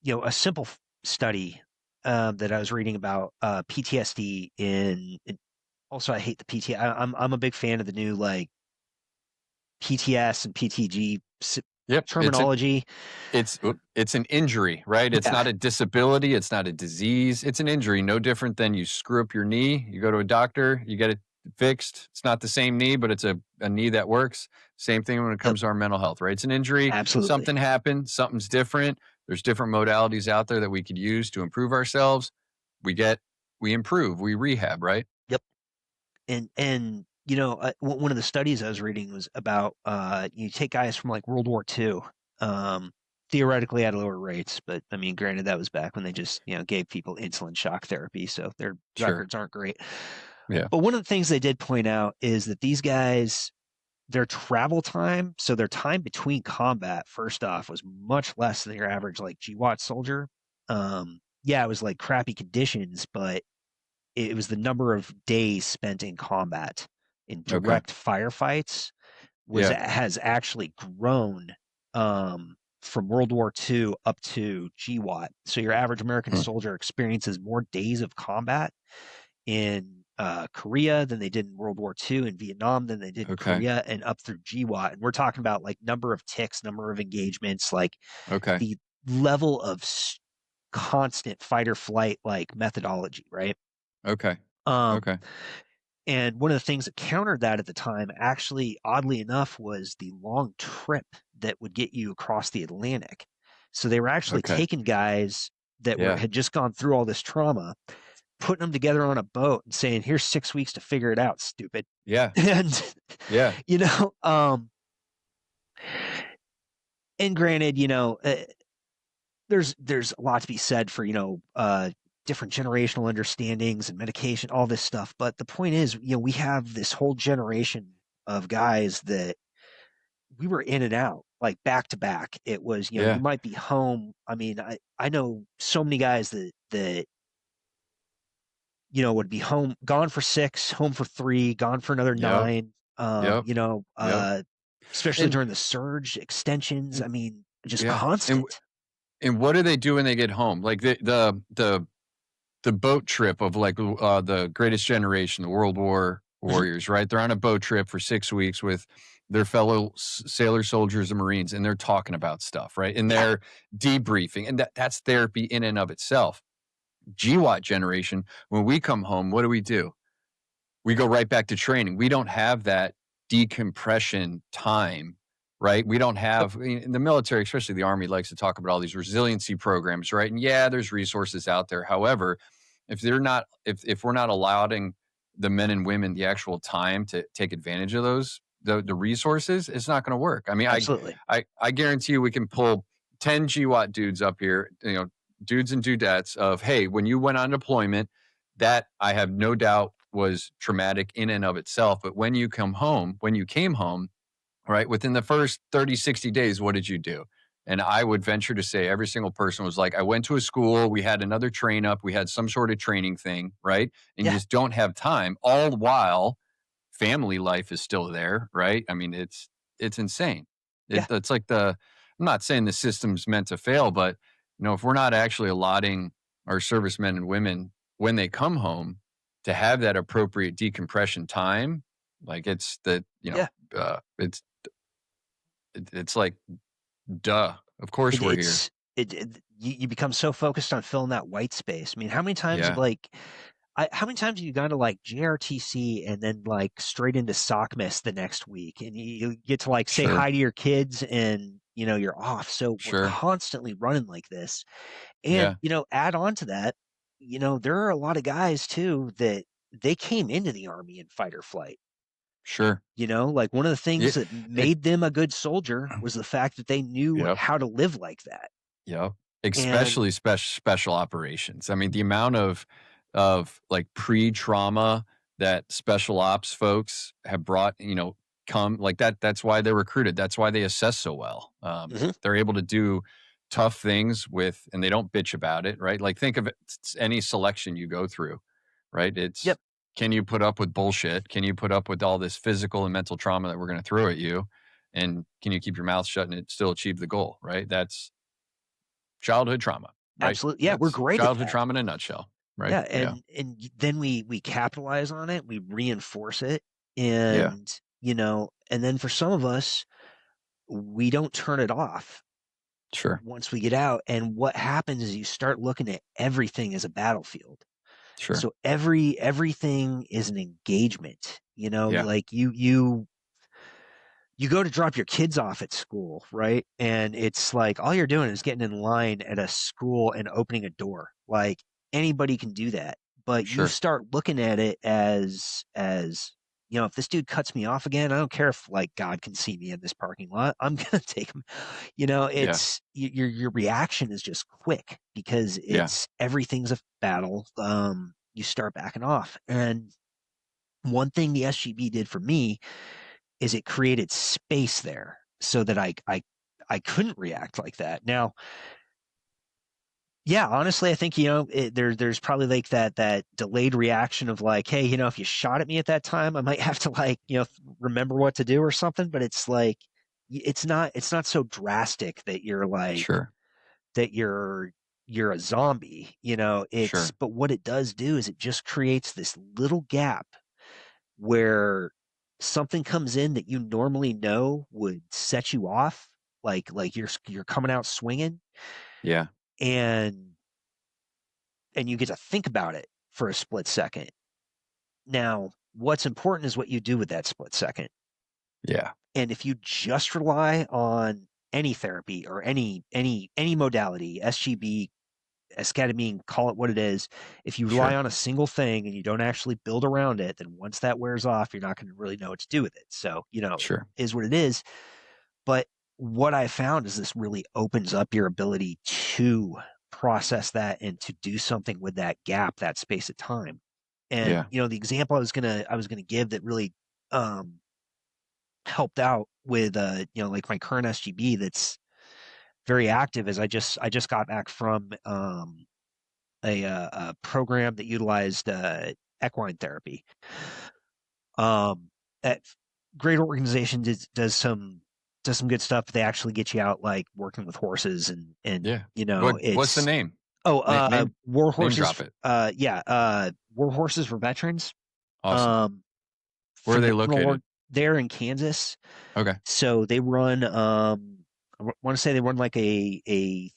a simple study that I was reading about PTSD also I hate the PT. I'm a big fan of the new like PTS and PTG Yep. terminology. It's an injury, right? It's Yeah, not a disability. It's not a disease. It's an injury. No different than you screw up your knee. You go to a doctor. You get it fixed. It's not the same knee, but it's a knee that works. Same thing when it yep, comes to our mental health, right? It's an injury. absolutely. Something happened. Something's different. There's different modalities out there that we could use to improve ourselves. We improve. We rehab, right? Yep. And one of the studies I was reading was about you take guys from like World War II, um, theoretically at lower rates, but I mean, granted, that was back when they just gave people insulin shock therapy, so their Sure. records aren't great. Yeah. But one of the things they did point out is that these guys, their travel time, so their time between combat, first off, was much less than your average like GWAT soldier. Yeah, it was like crappy conditions, but it was the number of days spent in combat in Okay. direct firefights Yeah. has actually grown from World War II up to GWAT. So your average American Mm. soldier experiences more days of combat in Korea than they did in World War II, in Vietnam than they did in Okay. Korea, and up through GWAT. And we're talking about like number of ticks, number of engagements, like Okay. the level of constant fight or flight like methodology, right? Okay. Um, Okay. and one of the things that countered that at the time, actually, oddly enough, was the long trip that would get you across the Atlantic. So they were actually Okay. taking guys that Yeah. had just gone through all this trauma, putting them together on a boat and saying, "Here's 6 weeks to figure it out, stupid." Yeah. And Yeah. you know, um, and granted, there's a lot to be said for different generational understandings and medication, all this stuff. But the point is, we have this whole generation of guys that we were in and out like back to back. It was, you Yeah. might be home. I mean, I know so many guys that would be gone for 6, home for 3, gone for another Yep. 9. Yep. Yep. Especially And during the surge extensions. I mean, just yeah. And constant. and what do they do when they get home? Like the boat trip of like the Greatest Generation, the World War Mhm. warriors, right? They're on a boat trip for 6 weeks with their fellow sailor soldiers and Marines, and they're talking about stuff, right? And Yeah, they're debriefing, and that's therapy in and of itself. GWAT generation, when we come home, what do? We go right back to training. We don't have that decompression time, right? We don't yep, have in the military, especially the Army, likes to talk about all these resiliency programs, right? And yeah, there's resources out there. However, if we're not allowing the men and women the actual time to take advantage of those the resources, it's not going to work. I mean, absolutely. I guarantee you we can pull 10 GWAT dudes up here, dudes and dudettes of hey, when you went on deployment, that I have no doubt was traumatic in and of itself. But when you came home, right, within the first 30, 60 days, what did you do? And I would venture to say every single person was like, I went to a school, we had another train up, we had some sort of training thing, right? And you Yeah, just don't have time, all while family life is still there, right? I mean, it's insane. yeah, It's like I'm not saying the system's meant to fail, but if we're not actually allotting our servicemen and women when they come home to have that appropriate decompression time, like it's the yeah. it's like duh, of course It, we're here. it's you become so focused on filling that white space. I mean, how many times have Yeah, like how many times have you gone to like JRTC and then like straight into SOCMIS the next week, and you get to like say sure, hi to your kids, and you're off. So we're sure, constantly running like this, and yeah, add on to that, there are a lot of guys too that they came into the army in fight or flight. sure. Like one of the Yeah, things that it, made them a good soldier was the fact that they knew yep. how to live like that. Yep. And Especially special operations. I mean, the amount of like pre-trauma that special ops folks have brought, come like that's why they're recruited. That's why they assess so well. Mhm. They're able to do tough things and they don't bitch about it, right? Like think of it, any selection you go through, right? It's Yep, can you put up with bullshit? Can you put up with all this physical and mental trauma that we're going to throw at you? And can you keep your mouth shut and still achieve the goal, right? That's childhood trauma, right? absolutely. Yeah, we're That's great at childhood that. trauma in a nutshell, right? Yeah, Yeah. and then we capitalize on it, we reinforce it, Yeah. and then for some of us, we don't turn it off Sure. once we get out. And what happens is you start looking at everything as a battlefield. Sure. So everything is an engagement. Yeah. Like you go to drop your kids off at school, right? And it's like all you're doing is getting in line at a school and opening a door. Like anybody can do that. But you Sure. start looking at it as if this dude cuts me off again, I don't care if like God can see me in this parking lot. I'm gonna take him. Yeah. It's your reaction is just quick because Yeah. it's everything's a battle. You start backing off. And one thing the SGB did for me is it created space there so that I couldn't react like that. Now, yeah, honestly, I think there's probably like that delayed reaction of like, hey, if you shot at me at that time, I might have to like remember what to do or something. But it's like it's not so drastic that you're like Sure. that you're a zombie. It's Sure. but what it does do is it just creates this little gap where something comes in that you normally know would set you off, like you're coming out swinging, Yeah. and you get to think about it for a split second. Now, what's important is what you do with that split second. Yeah. And if you just rely on any therapy or any modality, SGB, esketamine, call it what it is, if you rely Sure. on a single thing and you don't actually build around it, then once that wears off, you're not going to really know what to do with it. So, Sure. is what it is. But what I found is this really opens up your ability to process that and to do something with that gap, that space of time. And Yeah. the example I was gonna give that really um, helped out with like my current SGB that's very active is I just got back from a program that utilized equine therapy. That great organization does some good stuff. They actually get you out like working with horses and Yeah. you know What's the it's name? oh Name war name horses drop it. yeah war horses for veterans. Awesome. Um, Where are they phenomenal org located? there in Kansas. Okay. So they run want to say they run like a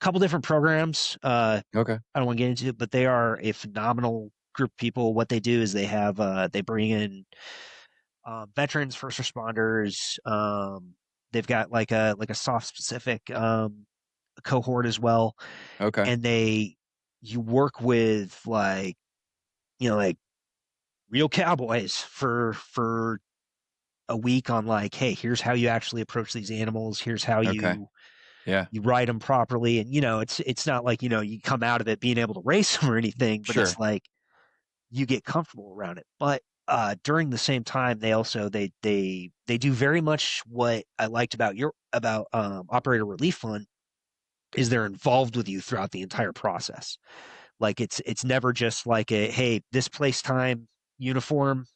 couple different programs. Okay. I don't want to get into it, but they are a phenomenal group of people. What they do is they bring in veterans, first responders. They've got like a soft specific cohort as well, Okay. and you work with like real cowboys for a week on like, hey, here's how you actually approach these animals. Here's how Okay. Yeah. you ride them properly, and it's not like you come out of it being able to race them or anything, but it's Sure. like you get comfortable around it. But during the same time, they do very much what I liked about your about Operator Relief Fund is they're involved with you throughout the entire process. Like it's never just like a hey, this place time uniform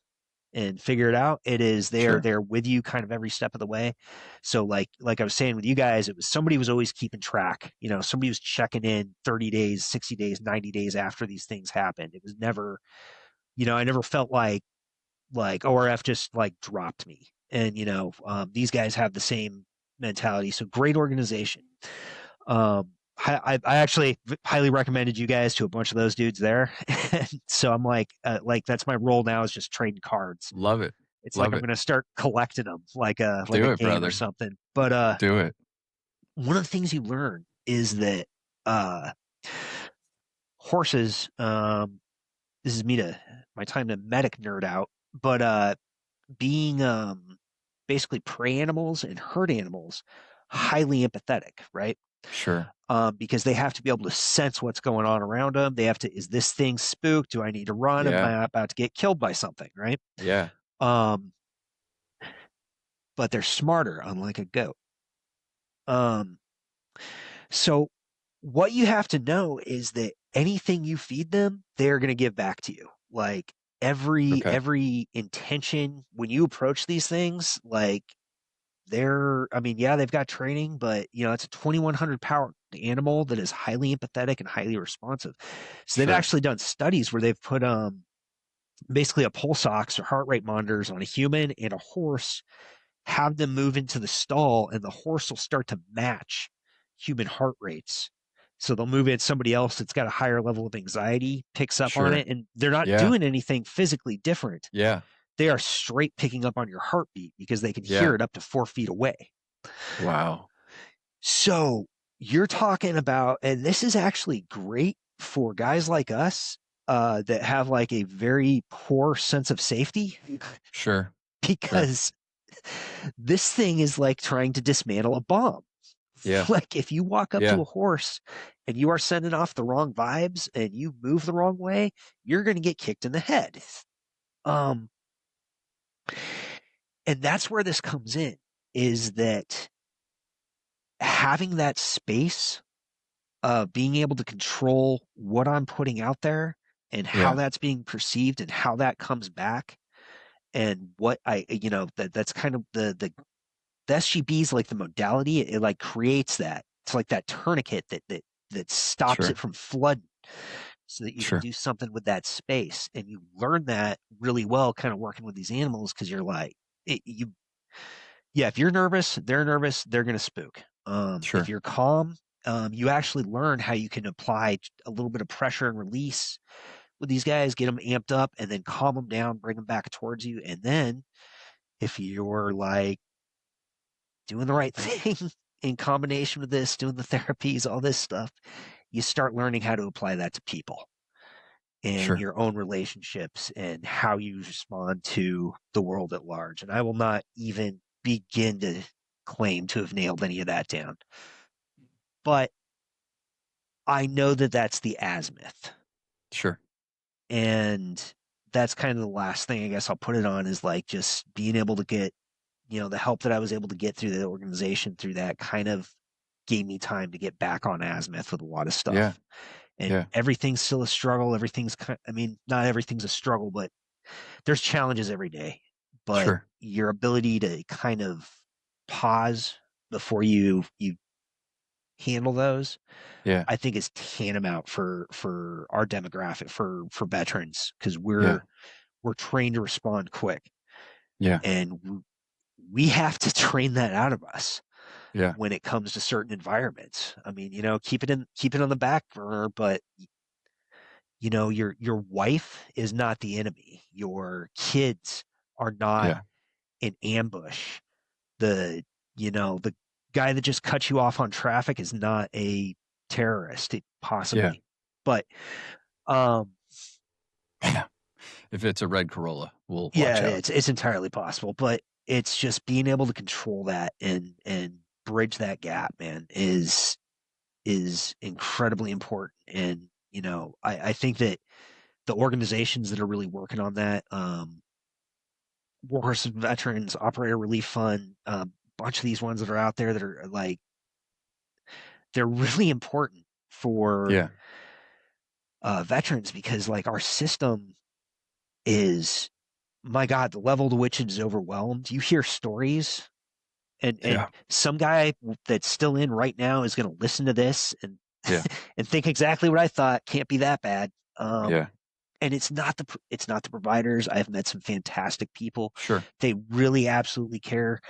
and figure it out. It is Sure. they're with you kind of every step of the way. So like I was saying with you guys, it was somebody was always keeping track. Somebody was checking in 30 days, 60 days, 90 days after these things happened. It was never, I never felt like ORF just like dropped me. And these guys have the same mentality. So great organization. I actually highly recommended you guys to a bunch of those dudes there. So I'm like that's my role now is just trading cards. Love it. It's like Love I'm it. gonna start collecting them like a Do it, game or brother. something. But Do it. one of the things you learn is that uh horses this is my time to medic nerd out, but being basically prey animals and herd animals, highly empathetic, right? Sure. Because they have to be able to sense what's going on around them. They have to, is this thing spooked? Do I need to run? Am Yeah. I about to get killed by something? Right. Yeah. Um, but they're smarter, unlike a goat. Um, so what you have to know is that anything you feed them, they're going to give back to you. Like Okay. every intention when you approach these things, like I mean, yeah, they've got training, but it's a 2,100 pound animal that is highly empathetic and highly responsive. So they've Sure. actually done studies where they've put basically a pulse ox or heart rate monitors on a human and a horse, have them move into the stall, and the horse will start to match human heart rates. So they'll move in somebody else that's got a higher level of anxiety, picks up on Sure. it, and they're not Yeah. doing anything physically different. Yeah. They are straight picking up on your heartbeat because they can hear Yeah. it up to 4 feet away. Wow. So you're talking about, and this is actually great for guys like us that have like a very poor sense of safety Sure. Sure. because this thing is like trying to dismantle a bomb. Yeah. Like if you walk up to Yeah. a horse and you are sending off the wrong vibes and you move the wrong way, you're going to get kicked in the head. Um, and that's where this comes in is that having that space, being able to control what I'm putting out there and how Yeah. that's being perceived and how that comes back and what that's kind of the SGB is like the modality. It like creates that. It's like that tourniquet that stops it Sure. from flooding so that you can Sure. do something with that space. And you learn that really well, kind of working with these animals because you're like, yeah, if you're nervous, they're going to spook. If Sure. you're calm, you actually learn how you can apply a little bit of pressure and release with these guys, get them amped up, and then calm them down, bring them back towards you. And then if you're like doing the right thing in combination with this, doing the therapies, all this stuff, you start learning how to apply that to people and Sure. your own relationships and how you respond to the world at large. And I will not even begin to claim to have nailed any of that down. But I know that that's the azimuth. Sure. And that's kind of the last thing I guess I'll put it on is like just being able to get, the help that I was able to get through the organization through that kind of gave me time to get back on azimuth with a lot of Yeah. stuff. and Yeah. everything's still a struggle. I mean, not everything's a struggle, but there's challenges every day. But Sure. your ability to kind of pause before you handle those, Yeah. I think is tantamount for our demographic, for veterans, because Yeah. we're trained to respond quick, Yeah. and we have to train that out of us Yeah. when it comes to certain environments. I mean, keep it on the back burner, but your wife is not the enemy. Your kids are not Yeah. an ambush. The guy that just cut you off on traffic is not a terrorist, Yeah. possibly. But um Yeah. If it's a red Corolla, we'll watch yeah, out. it's entirely possible, but it's just being able to control that and bridge that gap, man, is incredibly important. And I think that the organizations that are really working on that, Workforce Veterans Operator Relief Fund, a bunch of these ones that are out there that are like, they're really important for Yeah. veterans, because like our system is, my God, the level to which it is overwhelmed. You hear stories, and Yeah. some guy that's still in right now is going to listen to this and Yeah. and think exactly what I thought. Can't be that bad. Yeah. And it's not the providers. I've met some fantastic people. Sure. They really absolutely care.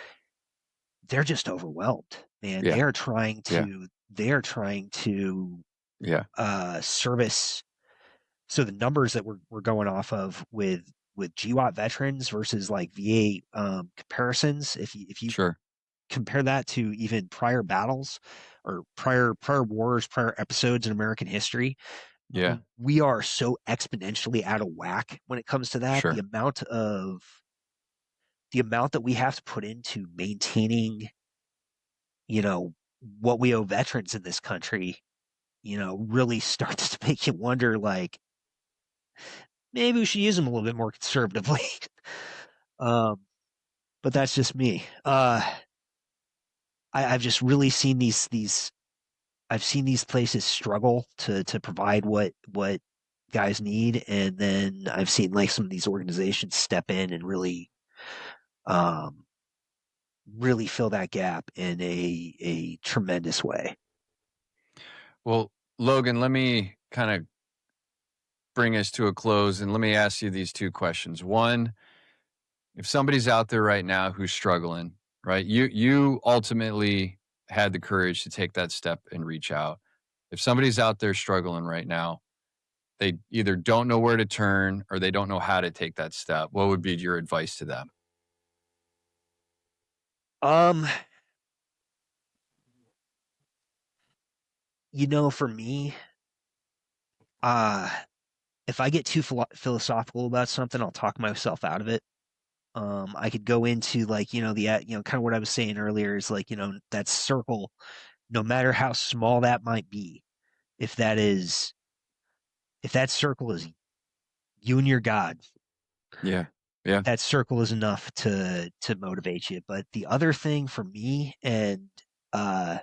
They're just overwhelmed, man. Yeah. Yeah. They are trying to Yeah. service. So the numbers that we're going off of with GWAT veterans versus like VA comparisons, if you Sure. compare that to even prior battles or prior wars, prior episodes in American history, Yeah. we are so exponentially out of whack when it comes to that. The Sure. amount that we have to put into maintaining, you know, what we owe veterans in this country, really starts to make you wonder, like, maybe we should use them a little bit more conservatively. um, but that's just me. I've just really seen these I've seen these places struggle to provide what guys need, and then I've seen like some of these organizations step in and um, really fill that gap in a tremendous way. Well, Logan, let me kind of bring us to a close and let me ask you these two questions. One, if somebody's out there right now who's struggling, right? You ultimately had the courage to take that step and reach out. If somebody's out there struggling right now, they either don't know where to turn or they don't know how to take that step. What would be your advice to them? Um, for me, uh, if I get too philosophical about something, I'll talk myself out of it. I could go into like, kind of what I was saying earlier is like, that circle, no matter how small that might be, if that is, if that circle is you and your God, Yeah. Yeah. that circle is enough to motivate you. But the other thing for me, and uh,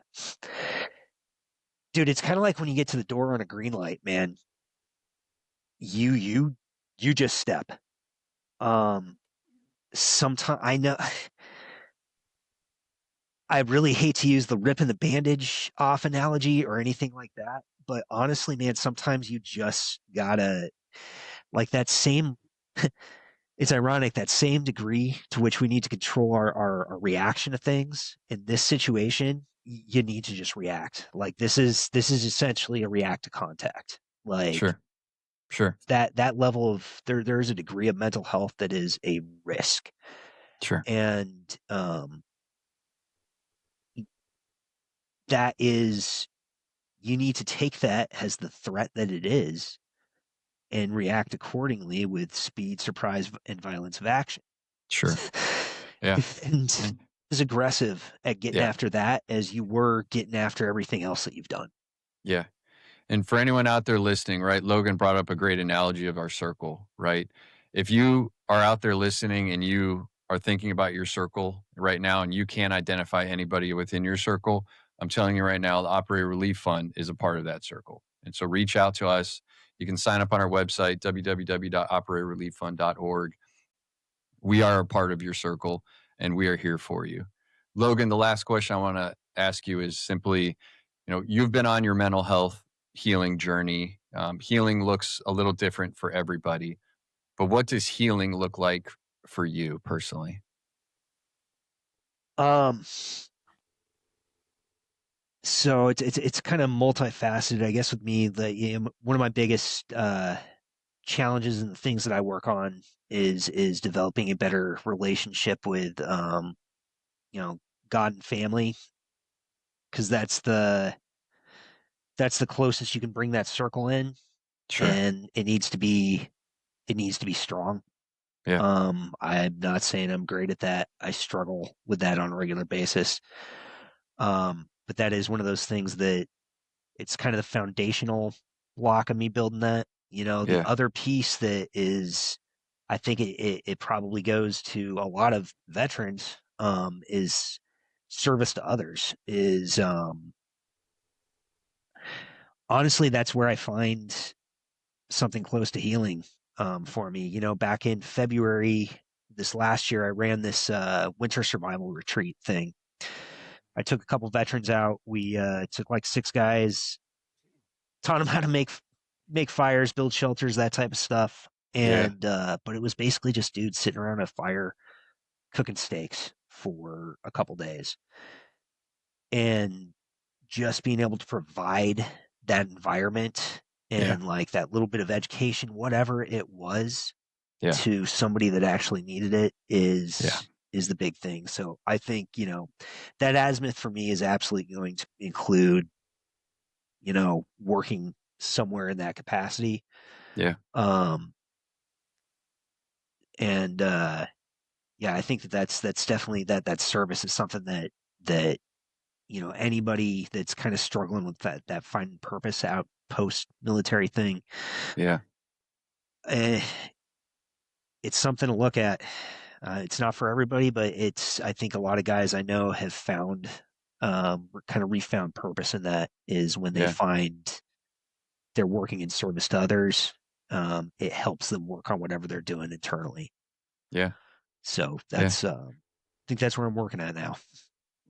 dude, it's kind of like when you get to the door on a green light, man. You just step. Um, Sometimes I know I really hate to use the ripping the bandage off analogy or anything like that, but honestly, man, sometimes you just gotta, like, that same. It's ironic, that same degree to which we need to control our reaction to things in this situation. You need to just react. Like, this is essentially a react to contact. Like, Sure. Sure. that level of, there's a degree of mental health that is a risk, Sure. and that is, you need to take that as the threat that it is and react accordingly with speed, surprise, and violence of action. Sure. Yeah. And And as aggressive at getting yeah. after that as you were getting after everything else that you've done. Yeah. And for anyone out there listening, right, Logan brought up a great analogy of our circle, right? If you are out there listening and you are thinking about your circle right now and you can't identify anybody within your circle, I'm telling you right now, the Operator Relief Fund is a part of that circle. And so reach out to us. You can sign up on our website, www.operatorrelieffund.org. We are a part of your circle and we are here for you. Logan, the last question I want to ask you is simply, you've been on your mental health healing journey. Healing looks a little different for everybody, but what does healing look like for you personally? Um, so it's kind of multifaceted, I guess. With me, one of my biggest challenges and the things that I work on is developing a better relationship with you know God and family, because that's the closest you can bring that circle in, Sure. and it needs to be strong. Yeah. I'm not saying I'm great at that. I struggle with that on a regular basis. But that is one of those things that it's kind of the foundational block of me building that. The Yeah. other piece that is, I think it probably goes to a lot of veterans, is service to others. Is honestly, that's where I find something close to healing for me. Back in February this last year, I ran this winter survival retreat thing. I took a couple veterans out. We took like 6 guys, taught them how to make fires, build shelters, that type of stuff. Yeah. And but it was basically just dudes sitting around a fire cooking steaks for a couple days, and just being able to provide that environment Yeah. and like that little bit of education, whatever it was, Yeah. to somebody that actually needed it Yeah. is the big thing. So I think, that azimuth for me is absolutely going to include, working somewhere in that capacity. Yeah. Um, and yeah, I think that's definitely that service is something that anybody that's kind of struggling with that finding purpose out post military thing, Yeah. eh, it's something to look at. It's not for everybody, but I think a lot of guys I know have found, kind of refound purpose in that, is when they Yeah. find they're working in service to others. It helps them work on whatever they're doing internally. Yeah. So Yeah. I think that's where I'm working at now.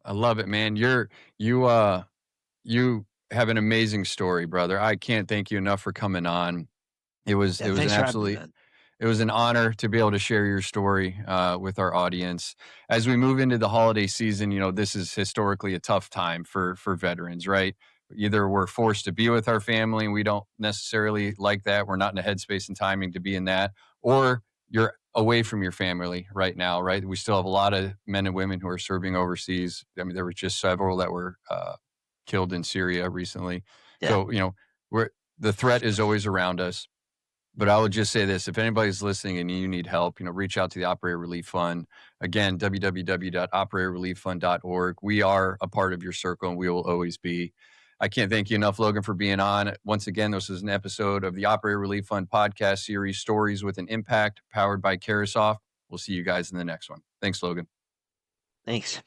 I love it, man. You you have an amazing story, brother. I can't thank you enough for coming on. Yeah, It was an thanks for having me, absolutely man. it was an honor to be able to share your story with our audience. As we move into the holiday season, this is historically a tough time for veterans, right? Either we're forced to be with our family and we don't necessarily like that. We're not in a headspace and timing to be in that, or you're away from your family right now, right? We still have a lot of men and women who are serving overseas. I mean, there were just several that were killed in Syria recently. Yeah, So, we're the threat is always around us. But I would just say this, if anybody's listening and you need help, reach out to the Operator Relief Fund. Again, www.operatorrelieffund.org. We are a part of your circle and we will always be. I can't thank you enough, Logan, for being on. Once again, this is an episode of the Operator Relief Fund podcast series, Stories with an Impact, powered by Carasoft. We'll see you guys in the next one. Thanks, Logan. thanks.